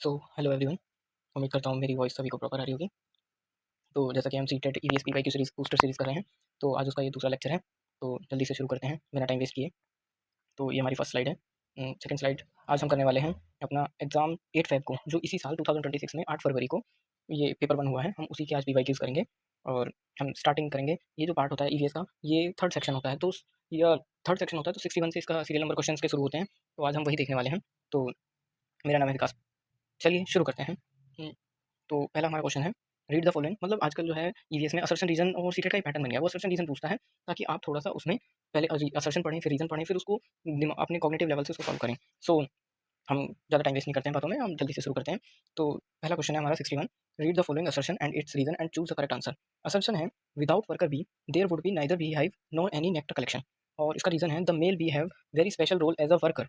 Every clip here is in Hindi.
Hello everyone. उम्मीद करता हूँ मेरी वॉइस सभी को प्रॉपर आ रही होगी। तो जैसा कि हम सीटेट ईवीएस पीवाई की सीरीज बूस्टर सीरीज कर रहे हैं, तो आज उसका ये दूसरा लेक्चर है। तो जल्दी से शुरू करते हैं बिना टाइम वेस्ट किए। तो ये हमारी फर्स्ट स्लाइड है। सेकंड स्लाइड, आज हम करने वाले हैं अपना एग्जाम 8 फेब को, जो इसी साल 2026 में 8 फरवरी को ये पेपर 1 हुआ है। हम उसी के आज पीवाई करेंगे और हम स्टार्टिंग करेंगे। ये जो पार्ट होता है ईवीएस का, ये थर्ड सेक्शन होता है। तो यह थर्ड सेक्शन होता है, तो 61 से इसका सीरियल नंबर क्वेश्चन के शुरू होते हैं। तो आज हम वही देखने वाले हैं। तो मेरा नाम है विकास। चलिए शुरू करते हैं। तो पहला हमारा क्वेश्चन है, रीड द फॉलोइंग। मतलब आजकल जो है ईवीएस में असर्शन रीजन और सीटेट का ही पैटर्न बन गया है। वो असर्शन रीजन पूछता है ताकि आप थोड़ा सा उसमें पहले असर्शन पढ़ें, फिर रीजन पढ़ें, फिर उसको अपने कॉग्निटिव लेवल से उसको सॉल्व करें। सो हम ज़्यादा टाइम वेस्ट नहीं करते हैं बातों में, हम जल्दी से शुरू करते हैं। तो पहला क्वेश्चन है हमारा 61, read the following assertion and its reason and choose the correct answer. Assertion है, without worker bee there would be neither bee hive nor any nectar collection. और इसका रीजन है, the male bee have very special role as a worker.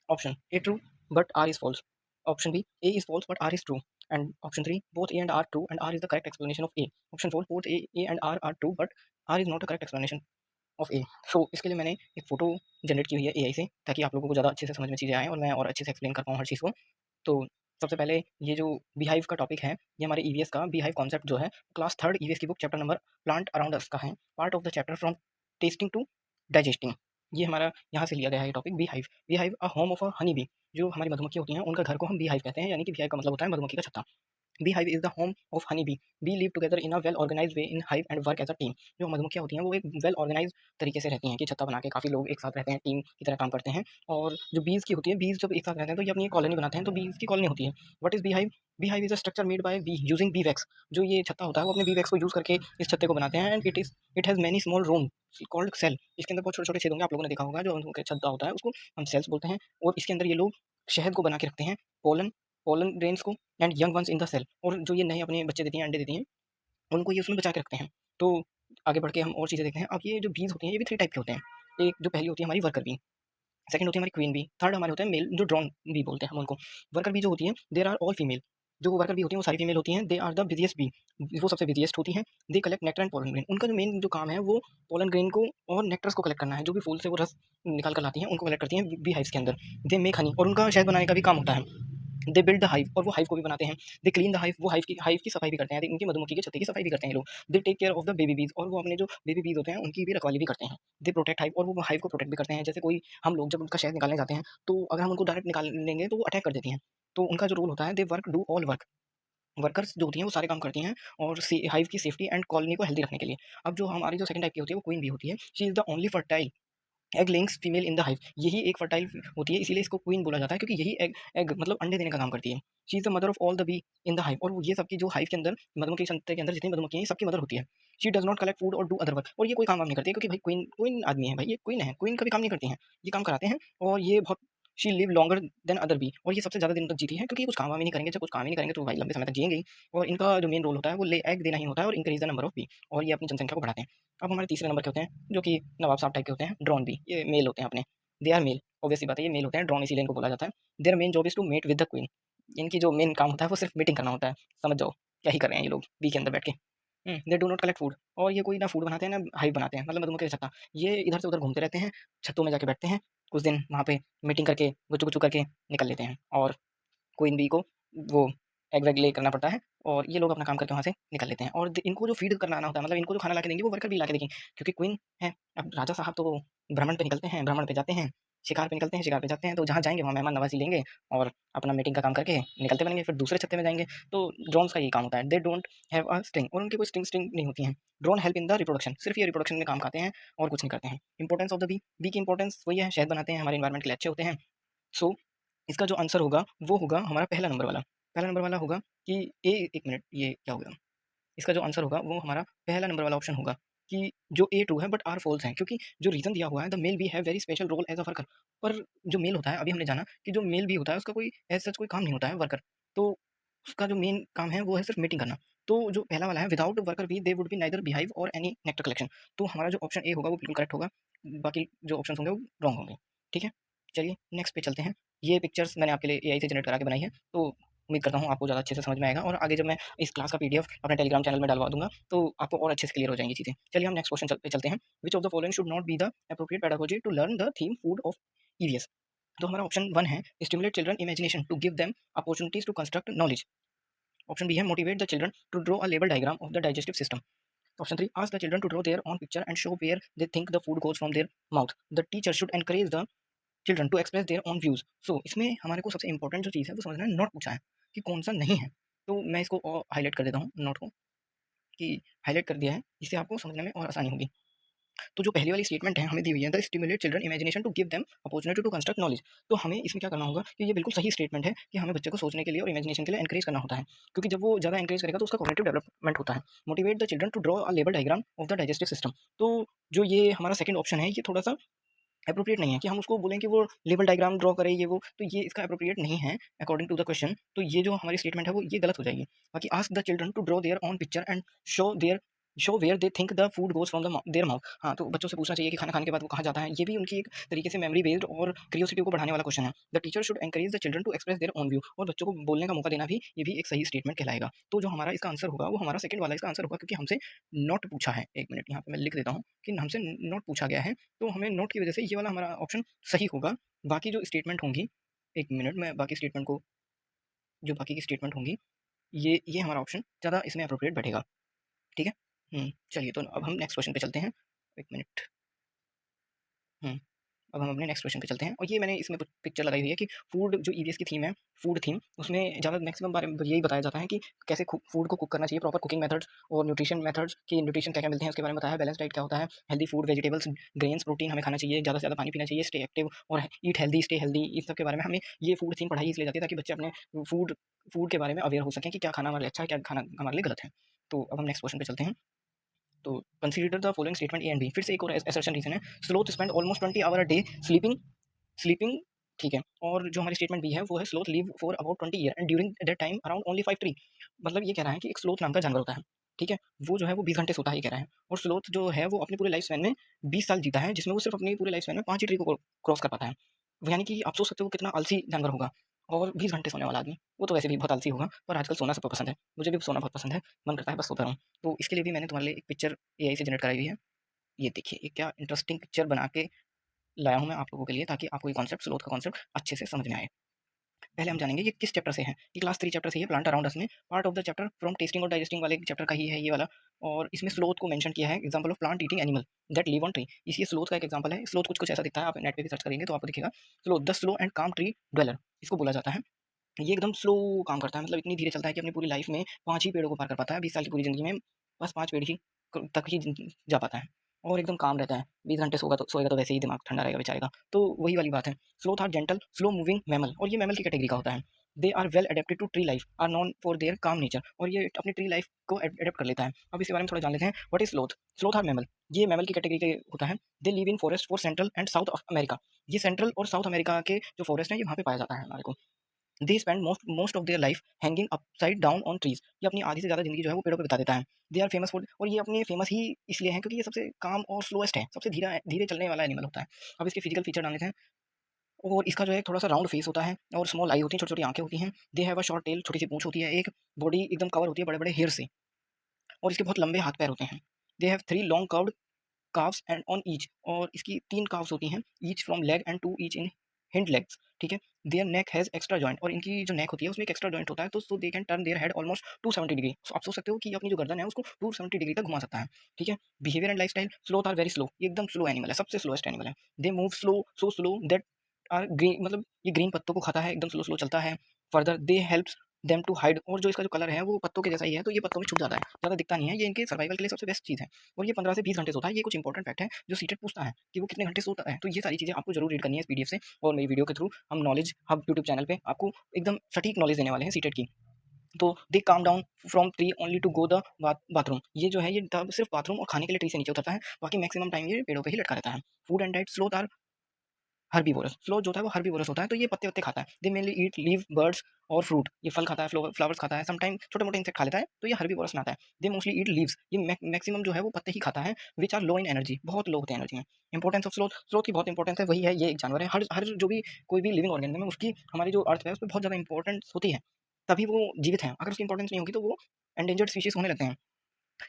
Option A true but R is false. Option B A is false but R is true. And option 3 both A and R true and R is the correct explanation of A. Option 4 both A and R are true but R is not a correct explanation of A. So इसके लिए मैंने एक फोटो जनरेट की हुई है AI से, ताकि आप लोगों को ज़्यादा अच्छे से समझ में चीज़ें आएँ और मैं और अच्छे से एक्सप्लेन कर पाऊँ हर चीज़ को। तो सबसे पहले ये जो बीहाइव का टॉपिक है, ये हमारे ईवीएस का बीहाइव कॉन्सेप्ट जो है क्लास थर्ड ईवीएस की book chapter number plant around us का है। Part of the chapter from tasting to digesting. ये हमारा यहाँ से लिया गया है ये topic. Beehive, beehive a home of a honey bee. जो हमारी मधुमक्खी होती हैं उनका घर को हम बीहाइव कहते हैं, यानी कि बीहाइव का मतलब होता है मधुमक्खी का छत्ता। Beehive is the home of honeybee. Bee live together in a well-organized way in hive and work as a team. जो मधुमक्खियाँ होती हैं वो एक वेल ऑर्गेनाइज तरीके से रहती हैं कि छत्ता बना के काफ़ी लोग एक साथ रहते हैं, टीम की तरह काम करते हैं। और जो बीज की होती है, बीज जब एक साथ रहते हैं तो ये अपनी एक कॉलोनी बनाते हैं, तो बीज की कॉलोनी होती है। What is beehive? Beehive is a structure made by be using B wax. जो ये छत्ता होता है वो अपने बी वैक्स को यूज करके इस छत्ते को बनाते हैं। And it has many small room called cell. इसके अंदर बहुत छोटे छोटे छेद होंगे, आप लोगों ने देखा होगा। जो उनके छत्ता होता है उसको हम सेल्स बोलते हैं। और इसके अंदर ये लोग शहद को बना के रखते हैं, पोलन पोलन ग्रेन्स को, and young ones in the cell. और जो ये नए अपने बच्चे देती हैं, अंडे देती हैं, उनको ये उसमें बचा के रखते हैं। तो आगे बढ़ के हम और चीज़ें देखते हैं। अब ये जो बीज होती हैं ये भी 3 टाइप के होते हैं। एक जो पहली होती है हमारी वर्कर बी, सेकंड होती है हमारी क्वीन बी, थर्ड हमारे होते हैं मेल जो ड्रोन बी बोलते हैं हम उनको। वर्कर बी जो होती है देयर आर ऑल फीमेल। जो वर्कर बी होती है वो सारी फीमेल होती हैं। They are the busiest bee, वो सबसे बिजिएस्ट होती हैं। They collect nectar and pollen grain. उनका जो मेन जो काम है वो पोलन ग्रेन को और नेक्टर्स को कलेक्ट करना है। जो भी फूल से वो रस निकाल कर लाती हैं उनको कलेक्ट करती हैं बी हाइव्स के अंदर। दे मेक हनी, और उनका शहद बनाने का भी काम होता है। दे बिल्ड द हाइव, और वो हाइव को भी बनाते हैं। दे क्लीन द हाइव, वो हाइव की सफाई भी करते हैं। उनकी मधुमक्खी के छत्ते की सफाई भी करते हैं ये लोग। They take care of the baby bees, और वो अपने जो बेबी बीज होते हैं उनकी भी रखवाली भी करते हैं। दे प्रोटेक्ट हाइव, और वो हाइव को प्रोटेक्ट भी करते हैं। जैसे कोई हम लोग जब उनका शहद निकालने जाते हैं तो अगर हम उनको डायरेक्ट निकाल लेंगे तो वो अटैक कर देती हैं। तो उनका जो रोल होता है, they work do all work. Workers जो होती हैं वो सारे काम करती हैं और हाइव की सेफ्टी एंड कॉलोनी को हेल्दी रखने के लिए। अब जो हमारी जो सेकंड टाइप की होती है वो क्वीन बी होती है। She is the only fertile egg laying female in the hive. यही एक फर्टाइल होती है, इसीलिए इसको क्वीन बोला जाता है, क्योंकि यही एग एग मतलब अंडे देने का काम करती है। She is the mother of all the be in the hive, और वो ये सबकी जो हाइव के अंदर मधुमक्खी संतरे के अंदर जितनी मधुमक्खी हैं सबकी मदर होती है। She does not collect food और डू अदर वर्क, और ये कोई काम वाम नहीं करती है, क्योंकि भाई क्वीन क्वीन आदमी है, भाई ये क्वीन है, क्वीन का भी काम नहीं करती हैं, ये काम कराते हैं। और ये बहुत she live longer than other bee, और ये सबसे ज़्यादा दिन तक जीती है, क्योंकि ये कुछ काम वाम ही नहीं करेंगे। जब कुछ काम ही नहीं करेंगे तो भाई लंबे समय तक जिएंगे ही। और इनका जो मेन रोल होता है वो ले एग देना ही होता है और increase the number of bee, और ये अपनी जनसंख्या को बढ़ाते हैं। अब हमारे तीसरे नंबर के होते हैं जो कि नवाब साहब टाइप के होते हैं, ड्रोन बी। ये मेल होते हैं अपने, दे आर मेल, ऑब्वियस सी बात है ये मेल होते हैं, ड्रोन इसीलिए इनको बोला जाता है। Their main job is to mate with the queen. इनकी जो मेन काम होता है वो सिर्फ मीटिंग करना होता है। समझ जाओ क्या ही कर रहे हैं ये लोग बी के अंदर बैठ के। दे डू नॉट कलेक्ट फूड, और ये कोई ना फूड बनाते हैं ना हाइव बनाते हैं, मतलब मधुमक्खी का छत्ता। ये इधर से उधर घूमते रहते हैं, छत्तों में जाके बैठते हैं, कुछ दिन वहाँ पे मीटिंग करके गुच्चू गुच्चू करके निकल लेते हैं। और क्वीन बी को वो एग वैग ले करना पड़ता है, और ये लोग अपना काम करके वहाँ से निकल लेते हैं। और इनको जो फीड करना आना होता है, मतलब इनको जो खाना ला के देंगे वो वर्कर भी ला के देंगे, क्योंकि क्वीन है। अब राजा साहब तो भ्रमण पे निकलते हैं, भ्रमण पे जाते हैं, शिकार पे निकलते हैं, शिकार पे जाते हैं, तो जहाँ जाएंगे वहाँ मेहमान नवाजी लेंगे और अपना मीटिंग का काम करके निकलते बनेंगे, फिर दूसरे छत्ते में जाएंगे। तो ड्रोन्स का यही काम होता है। They don't have a sting, और उनकी कोई स्टिंग नहीं होती हैं। Drone help in the reproduction, सिर्फ ये रिप्रोडक्शन में काम खाते हैं और कुछ नहीं करते हैं। Importance of the bee, bee की इंपॉर्टेंस वही है, शहद बनाते हैं, हमारे इन्वायरमेंट के लिए अच्छे होते हैं। सो इसका जो आंसर होगा वो होगा हमारा पहला नंबर वाला। पहला नंबर वाला होगा कि ए, एक मिनट, ये क्या हो गया? इसका जो आंसर होगा वो हमारा पहला नंबर वाला ऑप्शन होगा कि जो ए ट्रू है बट आर फॉल्स है, क्योंकि जो रीजन दिया हुआ है, the male bee have very special role as a worker. पर जो मेल होता है, अभी हमने जाना कि जो मेल बी होता है उसका कोई एज सच कोई काम नहीं होता है वर्कर। तो उसका जो मेन काम है वो है सिर्फ मीटिंग करना। तो जो पहला वाला है, without worker B they would be neither beehive और एनी नेक्टर कलेक्शन, तो हमारा जो ऑप्शन ए होगा वो बिल्कुल करेक्ट होगा। बाकी जो ऑप्शन होंगे वो रॉन्ग होंगे। ठीक है, चलिए नेक्स्ट पे चलते हैं। ये पिक्चर्स मैंने आपके लिए एआई से जनरेट करा के बनाई है, तो उम्मीद करता हूँ आपको ज़्यादा अच्छे से समझ में आएगा, और आगे जब मैं इस क्लास का पीडीएफ अपने टेलीग्राम चैनल में डलवा दूँगा, तो आपको और अच्छे से क्लियर हो जाएँगी चीज़ें। चलिए हम नेक्स्ट क्वेश्चन पे चलते हैं। Which of the following should not be the appropriate pedagogy to learn the theme food of EVS? तो हमारा ऑप्शन 1 है stimulate children imagination to give them opportunities to construct knowledge. Option B है motivate the children to draw a level diagram of the digestive system. Option 3 ask the children to draw their own picture and show where they think the food goes from their mouth. The teacher should encourage the children to express their own views. So इसमें हमारे को सबसे इंपॉर्टेंट जो चीज़ है वो समझना है, नॉट पूछा है कि कौन सा नहीं है। तो मैं इसको और हाईलाइट कर देता हूँ नोट को, कि हाईलाइट कर दिया है, इससे आपको समझने में और आसानी होगी। तो जो पहली वाली स्टेटमेंट है हमें दी हुई है, the stimulate children imagination to give them opportunity to construct knowledge. तो हमें इसमें क्या करना होगा कि ये बिल्कुल सही स्टेटमेंट है कि हमें बच्चे को सोचने के लिए और इमेजिनेशन के लिए एनकरेज करना होता है, क्योंकि जब वो ज़्यादा एनकरेज करेगा तो उसका कॉग्निटिव डेवलपमेंट होता है। Motivate the children to draw a level diagram of the digestive system. तो जो ये हमारा सेकंड ऑप्शन है ये थोड़ा सा एप्रोप्रिएट नहीं है कि हम उसको बोलें कि वो लेवल डायग्राम ड्रॉ करे ये वो, तो ये इसका एप्रोप्रिएट नहीं है अकॉर्डिंग टू द क्वेश्चन। तो ये जो हमारी स्टेटमेंट है वो ये गलत हो जाएगी। बाकी ask the children to draw their own picture and show where they think the food goes from their mouth. हाँ, तो बच्चों से पूछना चाहिए कि खाना खाने के बाद वो कहाँ जाता है। ये भी उनकी एक तरीके से मेमोरी बेस्ड और क्रियोसिटी को बढ़ाने वाला क्वेश्चन है। The teacher should encourage the children to express their own view, और बच्चों को बोलने का मौका देना भी ये भी एक सही स्टेटमेंट कहलाएगा। तो जो हमारा इसका आंसर होगा वो हमारा सेकंड वाला इसका आंसर होगा, क्योंकि हमसे नॉट पूछा है। एक मिनट यहाँ पे मैं लिख देता हूँ कि हमसे नॉट पूछा गया है, तो हमें नोट की वजह से ये वाला हमारा ऑप्शन सही होगा। बाकी जो स्टेटमेंट होंगी, एक मिनट मैं बाकी स्टेटमेंट को, जो बाकी की स्टेटमेंट होंगी ये हमारा ऑप्शन ज़्यादा इसमें अप्रोप्रिएट बैठेगा। ठीक है? चलिए तो अब हम नेक्स्ट क्वेश्चन पे चलते हैं। 1 मिनट। हुँ। अब हम अपने नेक्स्ट क्वेश्चन पे चलते हैं, और ये मैंने इसमें पिक्चर लगाई हुई है कि फूड जो ईवीएस की थीम है, फूड थीम, उसमें ज़्यादा मैक्सिमम बारे में यही बताया जाता है कि कैसे फूड को कुक करना चाहिए, प्रॉपर कुकिंग मेथड्स और न्यूट्रिशन मेथड्स, कि न्यूट्रिशन क्या क्या मिलते हैं उसके बारे में बताया है, बैलेंस डाइट क्या होता है, healthy food, vegetables, grains, protein हमें खाना चाहिए, ज़्यादा से ज़्यादा पानी पीना चाहिए, स्टे एक्टिव और ईट हेल्दी, स्टे हेल्दी। इस सब के बारे में हमें ये फूड थीम पढ़ाई इसलिए जाती है ताकि बच्चे अपने फूड फूड के बारे में अवेयर हो सकें कि क्या खाना हमारे लिए अच्छा है, क्या खाना हमारे लिए गलत है। तो अब हम नेक्स्ट क्वेश्चन पे चलते हैं। तो consider the following statement A and B. फिर से एक और असर्शन रीजन है, sloth spend almost 20 hour a day sleeping sleeping. ठीक है, और जो हमारी स्टेटमेंट बी है वो है sloth live for about 20 year and during that time around only 5 tree. मतलब ये कह रहा है कि एक स्लोथ नाम का जानवर होता है, ठीक है, वो जो है वो 20 घंटे सोता है, ये कह रहा है। और स्लोथ जो है वो अपनी पूरे लाइफ स्पैन में 20 साल जीता है, जिसमें वो सिर्फ अपनी पूरे लाइफ स्पैन में 5 ही ट्री को क्रॉस कर पाता है। यानी कि आप सोच सकते हो वो कितना आलसी जानवर होगा। और 20 घंटे सोने वाला आदमी, वो तो वैसे भी बहुत आलसी होगा, पर आजकल सोना सबको पसंद है, मुझे भी सोना बहुत पसंद है, मन करता है बस सोता रहूँ। तो इसके लिए भी मैंने तुम्हारे लिए एक पिक्चर एआई से जनरेट कराई हुई है। ये देखिए, ये क्या इंटरेस्टिंग पिक्चर बना के लाया हूँ मैं आप लोगों के लिए, ताकि आपको ये कॉन्सेप्ट, स्लोथ का कॉन्सेप्ट अच्छे से समझ में आए। पहले हम जानेंगे ये किस चैप्टर से है। ये क्लास 3 चैप्टर से है, प्लांट अराउंड अस में। Part of the chapter from testing और डाइजेस्टिंग वाले चैप्टर का ही है ये वाला। और इसमें स्लोथ को मेंशन किया है, example of plant eating animal that live on tree. इस ये स्लोथ का एक एग्जांपल है। स्लोथ कुछ कुछ ऐसा दिखता है, आप नेट पे भी सर्च करेंगे तो आपको दिखेगा। स्लोथ द स्लो एंड काम ट्री ड्वेलर, इसको बोला जाता है। ये एकदम स्लो काम करता है, मतलब इतनी धीरे चलता है कि अपनी पूरी लाइफ में 5 ही पेड़ों को पार कर पाता है। 20 साल की पूरी ज़िंदगी में बस 5 पेड़ ही तक ही जा पाता है, और एकदम काम रहता है। 20 घंटे सोएगा तो वैसे ही दिमाग ठंडा रहेगा बेचारे का। तो वही वाली बात है। Sloth are gentle slow moving mammal, और ये मैमल की कैटेगरी का होता है। They are well adapted to tree life, are known for their calm nature, और ये अपनी ट्री लाइफ को अडेप्ट कर लेता है। अब इसके बारे में थोड़ा जान लेते हैं। What is sloth? Sloth are mammal, ये मैमल की कैटेगरी के होता है। They live in forest for central and south of America. ये सेंट्रल और साउथ अमेरिका के जो फॉरेस्ट है ये वहाँ पे पाया जाता है हमारे को। They spend most of their life hanging upside down on trees, ये अपनी आधी से ज़्यादा ज़िंदगी जो है वो पेड़ों पे बिता देता है। दे आर फेमस फॉर, और ये अपने फेमस ही इसलिए है क्योंकि ये सबसे काम और स्लोएस्ट है, सबसे धीरा धीरे चलने वाला एनिमल होता है। अब इसके फिजिकल फीचर डाल लेते हैं। और इसका जो है थोड़ा सा राउंड फेस होता है, और स्मॉल आई होती है, छोटी छोटी आंखें होती हैं। They have a short tail, छोटी सी पूंछ होती है। एक बॉडी एकदम कवर होती है बड़े बड़े हेयर से, और इसके बहुत लंबे हाथ पैर होते हैं। They have 3 long curved carbs and on each, और इसकी 3 काफ्स होती हैं, each from leg and 2 each in hind legs. ठीक है। Their neck has extra joint, और इनकी जो नेक होती है उसमें एक एक्स्ट्रा जॉइंट होता है, तो so they can turn their head almost 270 degree. So आप सोच सकते हो कि अपनी जो गर्दन है उसको 270 डिग्री तक घुमा सकता है। ठीक है। Behaviour and lifestyle, sloth are very slow, ये एकदम स्लो एनिमल है, सबसे स्लोएस्ट एनिमल है। They move slow, so slow that are green, मतलब ये ग्रीन पत्तों को खाता है, एकदम स्लो स्लो चलता है। Further they helps them to hide, और जो इसका जो कलर है वो पत्तों के जैसा ही है, तो ये पत्तों में छुप जाता है, ज़्यादा दिखता नहीं है। ये इनके सर्वाइवल के लिए सबसे बेस्ट चीज़ है। और ये 15 से 20 घंटे सोता है। ये कुछ इंपॉर्टेंट फैक्ट है जो सीटेट पूछता है कि वो कितने घंटे सोता है। तो ये सारी चीज़ें आपको जरूर रीड करनी है इस पीडीएफ से, और मेरी वीडियो के थ्रू हम नॉलेज हब यूट्यूब चैनल पे आपको एकदम सटीक नॉलेज देने वाले हैं सीटेट की। तो they come down from tree only to go the bathroom, ये जो है ये सिर्फ बाथरूम और खाने के लिए ट्री से नीचे उतरता है, बाकी मैक्सिमम टाइम ये पेड़ों पे ही लटका रहता है। Food and diet, sloth are herbivorous, slow जो होता है वो हर्बीवोरस होता है, तो ये पत्ते-वत्ते खाता है। दे मेनली ईट लीव, बर्ड्स और फ्रूट, ये फल खाता है, फ्लावर्स खाता है, समटाइम छोटे-मोटे इंसेक्ट खा लेता है, तो ये हर्बीवोरस में आता है। दे मोस्टली ईट लीव्स, ये मैक्सिमम जो है वो पत्ते ही खाता है, which are low in energy, बहुत लो होते हैं एनर्जी में। इंपॉर्टेंस ऑफ स्लोथ, स्लोथ की बहुत इंपॉर्टेंस है, वही है, ये एक जानवर है। हर हर जो भी कोई भी लिविंग ऑर्गेनिज्म है उसकी, हमारी जो अर्थ है उसपे बहुत ज़्यादा इंपॉर्टेंस होती है, तभी वो जीवित हैं। अगर उसकी इंपॉर्टेंस नहीं होगी तो वो एंडेंजर्ड स्पीशीज़ होने लगते हैं।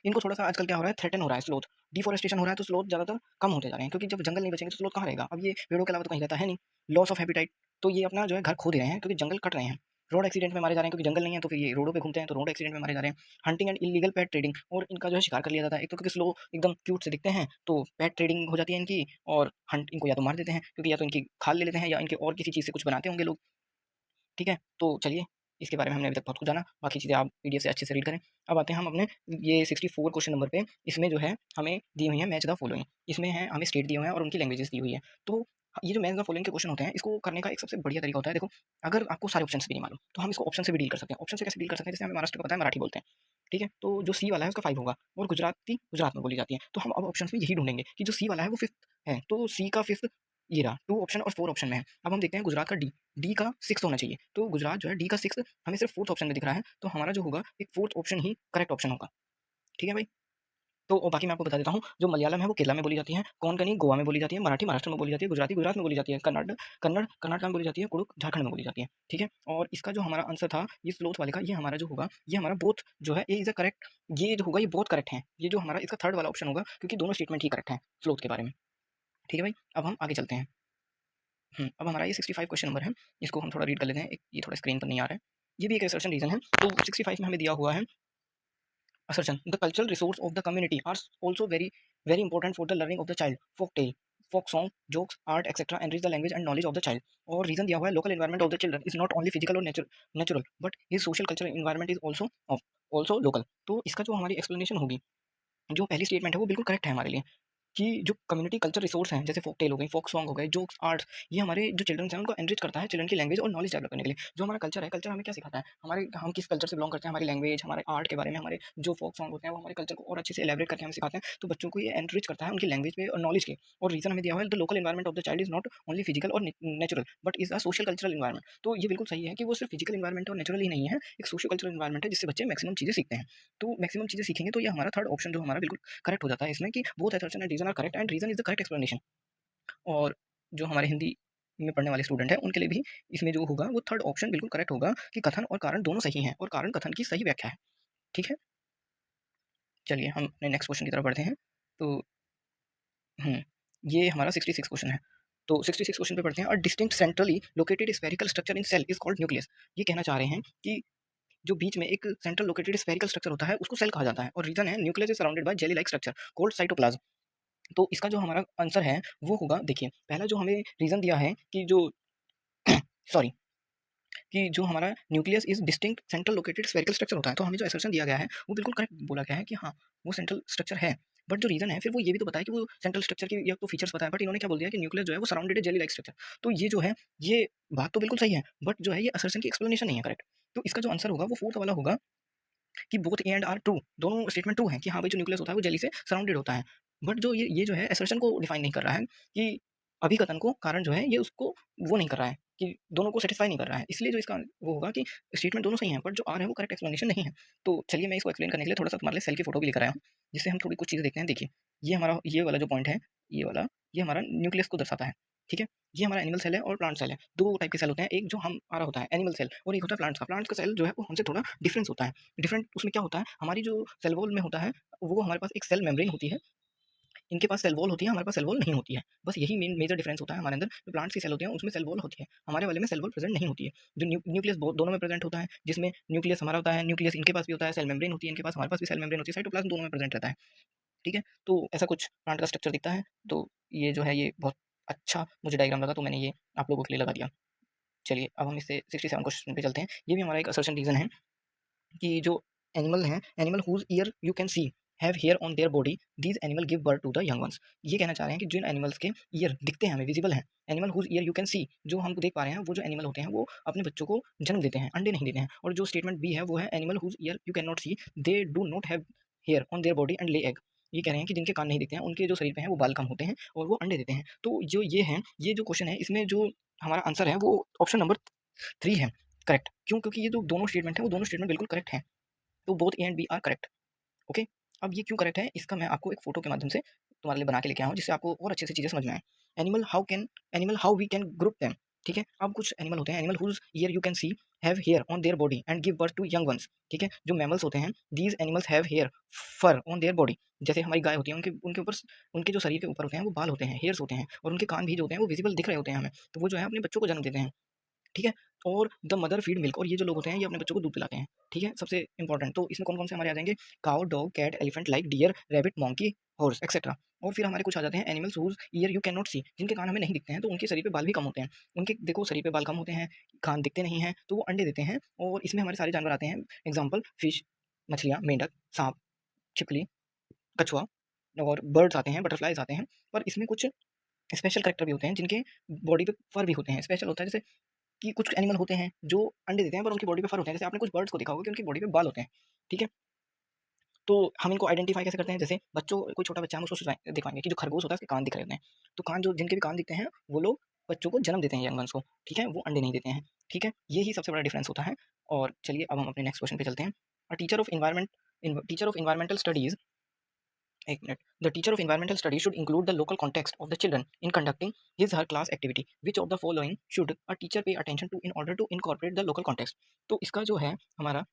इनको थोड़ा-सा आजकल क्या हो रहा है, थ्रेटन हो रहा है स्लोथ, डिफॉरेस्टेशन हो रहा है तो स्लोथ ज़्यादातर कम होते जा रहे हैं क्योंकि जब जंगल नहीं बचेंगे तो स्लोथ कहाँ रहेगा? अब ये पेड़ों के अलावा तो कहीं रहता है नहीं, लॉस ऑफ हैबिटेट, तो ये अपना जो है घर खो दे रहे हैं क्योंकि जंगल कट रहे हैं। रोड एक्सीडेंट में मारे जा रहे हैं क्योंकि जंगल नहीं है तो फिर ये रोडों पे घूमते हैं तो रोड एक्सीडेंट में मारे जा रहे हैं। Hunting and illegal pet trading और इनका जो है शिकार कर लिया जाता है। एक तो क्योंकि स्लो एकदम क्यूट से दिखते हैं तो पेट ट्रेडिंग हो जाती है इनकी और हंट इनको या तो मार देते हैं क्योंकि या तो इनकी खाल ले लेते हैं या इनके और किसी चीज़ से कुछ बनाते होंगे लोग। ठीक है? तो चलिए, इसके बारे में हमने अभी तक बहुत कुछ जाना, बाकी चीज़ें आप पीडीएफ से अच्छे से रीड करें। अब आते हैं हम अपने ये 64 क्वेश्चन नंबर पे, इसमें जो है हमें दी हुई है मैच द फॉलोइंग। इसमें है हमें स्टेट दिए हुए हैं और उनकी लैंग्वेजेज़ दी हुई है। तो ये जो मैच द फॉलोइंग के क्वेश्चन होते हैं, इसको करने का एक सबसे बढ़िया तरीका होता है, देखो, अगर आपको सारे ऑप्शंस भी नहीं मालूम, तो हम इसको ऑप्शन से भी डील कर सकते हैं। ऑप्शन से कैसे डील कर सकते हैं? जैसे हमें महाराष्ट्र का पता है, मराठी बोलते हैं, ठीक है? तो जो सी वाला है उसका 5 होगा और गुजराती गुजरात में बोली जाती है। तो हम अब ऑप्शंस में यही ढूँढेंगे कि जो सी वाला है वो 5th है, तो सी का 5th ये रहा, 2 ऑप्शन और 4 ऑप्शन में है। अब हम देखते हैं गुजरात का डी, डी का 6th होना चाहिए। तो गुजरात जो है डी का 6th हमें सिर्फ 4th ऑप्शन में दिख रहा है, तो हमारा जो होगा एक 4th ऑप्शन ही करेक्ट ऑप्शन होगा। ठीक है भाई? तो और बाकी मैं आपको बता देता हूँ, जो मलयालम है वो केरला में बोली जाती है, कोंकणी गोवा में बोली जाती है, मराठी महाराष्ट्र में बोली जाती है, गुजराती गुजरात में बोली जाती है, कन्नड़ कन्नड़ कर्नाटक में बोली जाती है, कुडुख झारखंड में बोली जाती है। ठीक है? और इसका जो हमारा आंसर था, ये स्लोथ वाले का, ये हमारा जो होगा, ये हमारा बोथ जो है, ए इज़ अ करेक्ट, ये जो होगा ये बोथ करेक्ट है। ये जो हमारा इसका थर्ड वाला ऑप्शन होगा क्योंकि दोनों स्टेटमेंट ही करेक्ट हैं स्लोथ के बारे में। ठीक है भाई? अब हम आगे चलते हैं। अब हमारा ये 65 क्वेश्चन नंबर है, इसको हम थोड़ा रीड कर लेते हैं। एक ये थोड़ा स्क्रीन पर नहीं आ रहा है। ये भी एक असर्शन रीज़न है। तो 65 में हमें दिया हुआ है assertion the cultural resource of the community are also very important for the learning of the child. Folk tale, folk song, jokes, art, etc. enrich the language and knowledge of the child. और रीजन दिया हुआ है local environment of the children is not only physical or natural but his social cultural environment is also local. तो इसका जो हमारी explanation होगी, जो पहली स्टेटमेंट है वो बिल्कुल करेक्ट है हमारे लिए कि जो कम्युनिटी कल्चर रिसोर्स हैं, जैसे फोक टेल हो गई, फोक सॉन्ग हो गए, जोक्स, आर्ट्स, ये हमारे जो चिल्ड्रंस हैं उनको एनरिच करता है चिल्ड्रन की लैंग्वेज और नॉलेज डेवलप करने के लिए। जो हमारा कल्चर है, कल्चर हमें क्या सिखाता है, हमारे हम किस कल्चर से बिलोंग करते हैं, हमारी लैंग्वेज, हमारे आर्ट के बारे में, हमारे जो फोक सॉन्ग होते हैं वो हमारे कल्चर को और अच्छे से एलेबरेट करके हमें सिखाते हैं। तो बच्चों को ये एनरिच करता है उनकी लैंग्वेज पे और नॉलेज के। और रीजन हमें दिया हुआ है, the local environment of the child is not only physical और natural but is a social cultural environment. तो ये बिल्कुल सही है कि वो सिर्फ फिजिकल एनवायरमेंट और नेचुरल ही नहीं है, एक सोशल कल्चरल एनवायरमेंट है जिससे बच्चे मैक्सिमम चीज़ें सीखते हैं। तो मैक्सिमम चीज़ें सीखेंगे तो ये हमारा थर्ड ऑप्शन जो हमारा बिल्कुल करेक्ट हो जाता है इसमें कि both assertion and reason are correct and reason is the correct explanation. और जो हमारे हिंदी में पढ़ने वाले स्टूडेंट हैं उनके लिए भी इसमें जो होगा वो थर्ड ऑप्शन बिल्कुल करेक्ट होगा कि कथन और कारण दोनों सही हैं और कारण कथन की सही व्याख्या है। ठीक है? चलिए हम अपने नेक्स्ट क्वेश्चन की तरफ बढ़ते हैं। तो हुँ, ये हमारा 66 क्वेश्चन है। तो 66 क्वेश्चन पे पढ़ते हैं। A distinct centrally located spherical structure in cell is called nucleus. ये कहना चाह रहे हैं कि जो बीच में एक सेंट्रल लोकेटेड स्फेरिकल स्ट्रक्चर होता है उसको सेल कहा जाता है और रीज़न है nucleus is surrounded by jelly like structure called cytoplasm. तो इसका जो हमारा आंसर है वो होगा, देखिए, पहला जो हमें रीज़न दिया है कि जो सॉरी, कि जो हमारा nucleus is distinct central located spherical structure होता है, तो हमें जो असर्शन दिया गया है वो बिल्कुल करेक्ट बोला गया है कि हाँ, वो सेंट्रल स्ट्रक्चर है। बट जो रीजन है फिर वो ये भी तो बताया कि वो सेंट्रल स्ट्रक्चर की या तो फीचर्स बताया, बट इन्होंने क्या बोल दिया कि न्यूक्लियस जो है वो सराउंडेड है जेली लाइक स्ट्रक्चर। तो ये जो है, ये बात तो बिल्कुल सही है, बट जो है ये असर्शन की एक्सप्लेनेशन नहीं है करेक्ट। तो इसका जो आंसर होगा वो फोर्थ वाला होगा कि both A and R true, दोनों स्टेटमेंट ट्रू हैं कि हाँ भाई, जो न्यूक्लियस होता है वो जेली से सराउंडेड होता है। बट जो ये जो है असर्शन को डिफाइन नहीं कर रहा है कि अभिकथन को, कारण जो है ये उसको वो नहीं कर रहा है कि दोनों को सेटिस्फाई नहीं कर रहा है। इसलिए जो इसका वो होगा कि स्टेटमेंट दोनों सही हैं, बट जो आर है वो करेक्ट एक्सप्लेनेशन नहीं है। तो चलिए मैं इसको एक्सप्लेन करने के लिए थोड़ा-सा तुम्हारे लिए सेल की फोटो भी लेकर आया हूँ, जिससे हम थोड़ी कुछ चीज़ें देखते हैं। देखिए, ये हमारा ये वाला जो पॉइंट है, ये वाला, ये हमारा न्यूक्लियस को दर्शाता है, ठीक है? ये हमारा एनिमल सेल है और प्लांट सेल है। 2 टाइप के सेल होते हैं, एक जो हमारा होता है एनिमल सेल और एक होता है प्लांट्स का। प्लांट्स का सेल जो है वो हमसे थोड़ा डिफरेंस होता है। डिफरेंट उसमें क्या होता है, हमारी जो सेल वॉल में होता है, वो हमारे पास एक सेल मेम्ब्रेन होती है, इनके पास सेल वॉल होती है, हमारे पास सेल वॉल नहीं होती है। बस यही मेजर डिफरेंस होता है हमारे अंदर। जो प्लांट्स की सेल होती हैं उसमें सेल वॉल होती है, हमारे वाले में सेल वॉल प्रेजेंट नहीं होती है। जो न्यूक्लियस दोनों में प्रेजेंट होता है, जिसमें न्यूक्लियस हमारा होता है, न्यूक्लियस इनके पास भी होता है, सेल मेम्ब्रेन होती है इनके पास, हमारे पास भी सेल मेम्ब्रेन होती है, साइटोप्लाज्म दोनों में प्रेजेंट रहता है। ठीक है? तो ऐसा कुछ प्लांट का स्ट्रक्चर दिखता है। तो ये जो है ये बहुत अच्छा मुझे डायग्राम लगा, तो मैंने ये आप लोगों के लिए लगा दिया। चलिए अब हम इससे 67 क्वेश्चन पे चलते हैं। ये भी हमारा एक असर्शन रीज़न है कि जो एनिमल हैं, animal whose ear you can see have hair on their body, these animal give birth to the young ones. ये कहना चाह रहे हैं कि जिन एनिमल्स के ईयर दिखते हैं हमें, विज़िबल हैं, animal whose ear you can सी, जो हम देख पा रहे हैं, वो जो एनिमल होते हैं वो अपने बच्चों को जन्म देते हैं, अंडे नहीं देते हैं। और जो स्टेटमेंट बी है वो है animal whose ear you can not see, they do not have hair on their body and lay egg. ये कह रहे हैं कि जिनके कान नहीं दिखते हैं, उनके जो शरीर पे हैं वो बाल कम होते हैं और वो अंडे देते हैं। तो जो ये हैं, ये जो क्वेश्चन है इसमें जो हमारा आंसर है वो ऑप्शन नंबर 3 है करेक्ट। क्यों? क्योंकि ये जो दोनों स्टेटमेंट हैं वो दोनों स्टेटमेंट बिल्कुल करेक्ट हैं। तो both A and B are correct. Okay? अब ये क्यों करेक्ट है, इसका मैं आपको एक फ़ोटो के माध्यम से तुम्हारे लिए बना के लेके आया हूँ, जिससे आपको और अच्छे से चीज़ें समझ में आएँ। Animal how we can group them. ठीक है। अब कुछ एनिमल होते हैं, animal whose ear you can see have hair on their body and give birth to young ones. ठीक है, जो मैमल्स होते हैं, these animals have hair fur on their body. जैसे हमारी गाय होती है, उनके उनके ऊपर, उनके जो शरीर के ऊपर होते हैं वो बाल होते हैं, हेयर्स होते हैं, और उनके कान भी जो होते हैं वो विजिबल दिख रहे होते हैं हमें, तो वो जो है अपने बच्चों को जन्म देते हैं। ठीक है, और द मदर फीड मिल्क, और ये जो लोग होते हैं ये अपने बच्चों को दूध पिलाते हैं। ठीक है, सबसे इंपॉर्टेंट तो इसमें कौन कौन से हमारे आ जाएंगे, cow, dog, cat, elephant, like deer, rabbit, monkey, horse etcetera. और फिर हमारे कुछ आ जाते हैं animals whose ear you can not see, जिनके कान हमें नहीं दिखते हैं, तो उनके शरीर पे बाल भी कम होते हैं। उनके देखो शरीर पे बाल कम होते हैं, कान दिखते नहीं हैं, तो वो अंडे देते हैं, और इसमें हमारे सारे जानवर आते हैं। एग्जाम्पल फिश, मछलियाँ, मेंढक, सांप, छिपकली, कछुआ, और बर्ड्स आते हैं, बटरफ्लाइज आते हैं। पर इसमें कुछ स्पेशल करेक्टर भी होते हैं जिनके बॉडी पे फर भी होते हैं। स्पेशल होता है जैसे कि कुछ एनिमल होते हैं जो अंडे देते हैं पर उनकी बॉडी पे फर होते हैं। जैसे आपने कुछ बर्ड्स को देखा होगा कि उनकी बॉडी पे बाल होते हैं। ठीक है, तो हम इनको आइडेंटिफाई कैसे करते हैं, जैसे बच्चों, कोई छोटा बच्चा, हम उसको दिखाएंगे कि जो खरगोश होता है उसके कान दिख रहे होते हैं, तो कान जो जिनके भी कान दिखते हैं वो लोग बच्चों को जन्म देते हैं, यंग वंस को। ठीक है, वो अंडे नहीं देते हैं। ठीक है, यही सबसे बड़ा डिफरेंस होता है। और चलिए अब हम अपने नेक्स्ट क्वेश्चन पे चलते हैं। टीचर ऑफ इन्वायरमेंटल स्टडीज, एक minute, the teacher of environmental study should include the local context of the children in conducting his her class activity, which of the following should a teacher pay attention to in order to incorporate the local context. तो इसका जो है हमारा,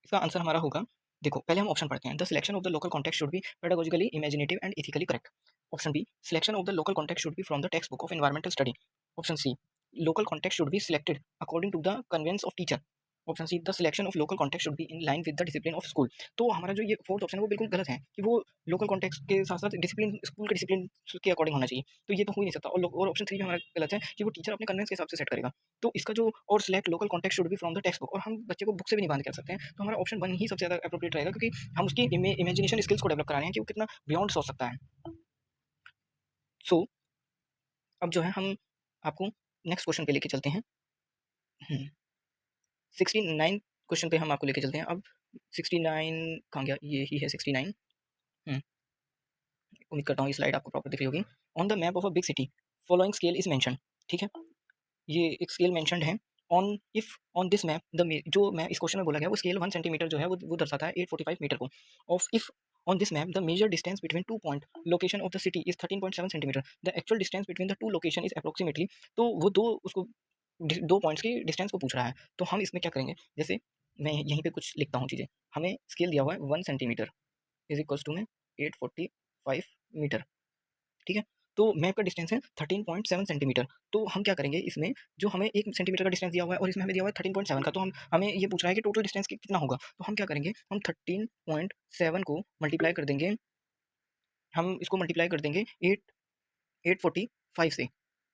इसका आंसर हमारा होगा, देखो पहले हम ऑप्शन पढ़ते हैं। The selection of the local context should be pedagogically imaginative and ethically correct. Option B, selection of the local context should be from the text book of environmental study. Option C, local context should be selected according to the convenience of teacher. Option C, the selection of local context should be in line with the discipline of school. तो हमारा जो ये फोर्थ ऑप्शन है वो बिल्कुल गलत है, कि वो लोकल कॉन्टेक्स्ट के साथ साथ डिसिप्लिन, स्कूल के डिसिप्लिन के अकॉर्डिंग होना चाहिए। तो ये तो हो ही नहीं सकता। और ऑप्शन थ्री भी हमारा गलत है, कि वो टीचर अपने कन्वेंस के हिसाब से सेट करेगा। तो इसका जो, और select local context should be from the text book, और हम बच्चे को बुक से भी नहीं बांध कर सकते हैं, तो हमारा ऑप्शन वन ही सबसे ज़्यादा अप्रोप्रिएट रहेगा, क्योंकि हम उसकी इमेजिनेशन स्किल्स को डेवलप करा रहे हैं कि वो कितना बियॉन्ड सोच सकता है। सो अब जो है हम आपको नेक्स्ट क्वेश्चन पे लेके चलते हैं। 69 क्वेश्चन पे हम आपको लेके चलते हैं अब। 69 कहाँ गया, ये ही है 69। उम्मीद करता हूँ ये स्लाइड आपको प्रॉपर दिख रही होगी। On the map of a big city following scale is mention. ठीक है, ये एक स्केल मेंशन्ड है। On if on this map the, जो मैं इस क्वेश्चन में बोला गया वो स्केल 1 सेंटीमीटर जो है वो दर्शाता है 845 मीटर को। Of if on this map the major distance between two point location of the city is 13.7 centimetre, the actual distance between the two location is approximately. तो वो दो उसको दो पॉइंट्स की डिस्टेंस को पूछ रहा है। तो हम इसमें क्या करेंगे, जैसे मैं यहीं पे कुछ लिखता हूँ चीज़ें। हमें स्केल दिया हुआ है 1 सेंटीमीटर इज इक्वल्स टू में 845 मीटर। ठीक है, तो मैप का डिस्टेंस है 13.7 सेंटीमीटर। तो हम क्या करेंगे इसमें, जो हमें 1 सेंटीमीटर का डिस्टेंस दिया हुआ है और इसमें हमें दिया हुआ है 13.7 का, तो हम, हमें ये पूछ रहा है कि टोटल डिस्टेंस कितना होगा। तो हम क्या करेंगे, हम 13.7 को मल्टीप्लाई कर देंगे, हम इसको मल्टीप्लाई कर देंगे 845 से।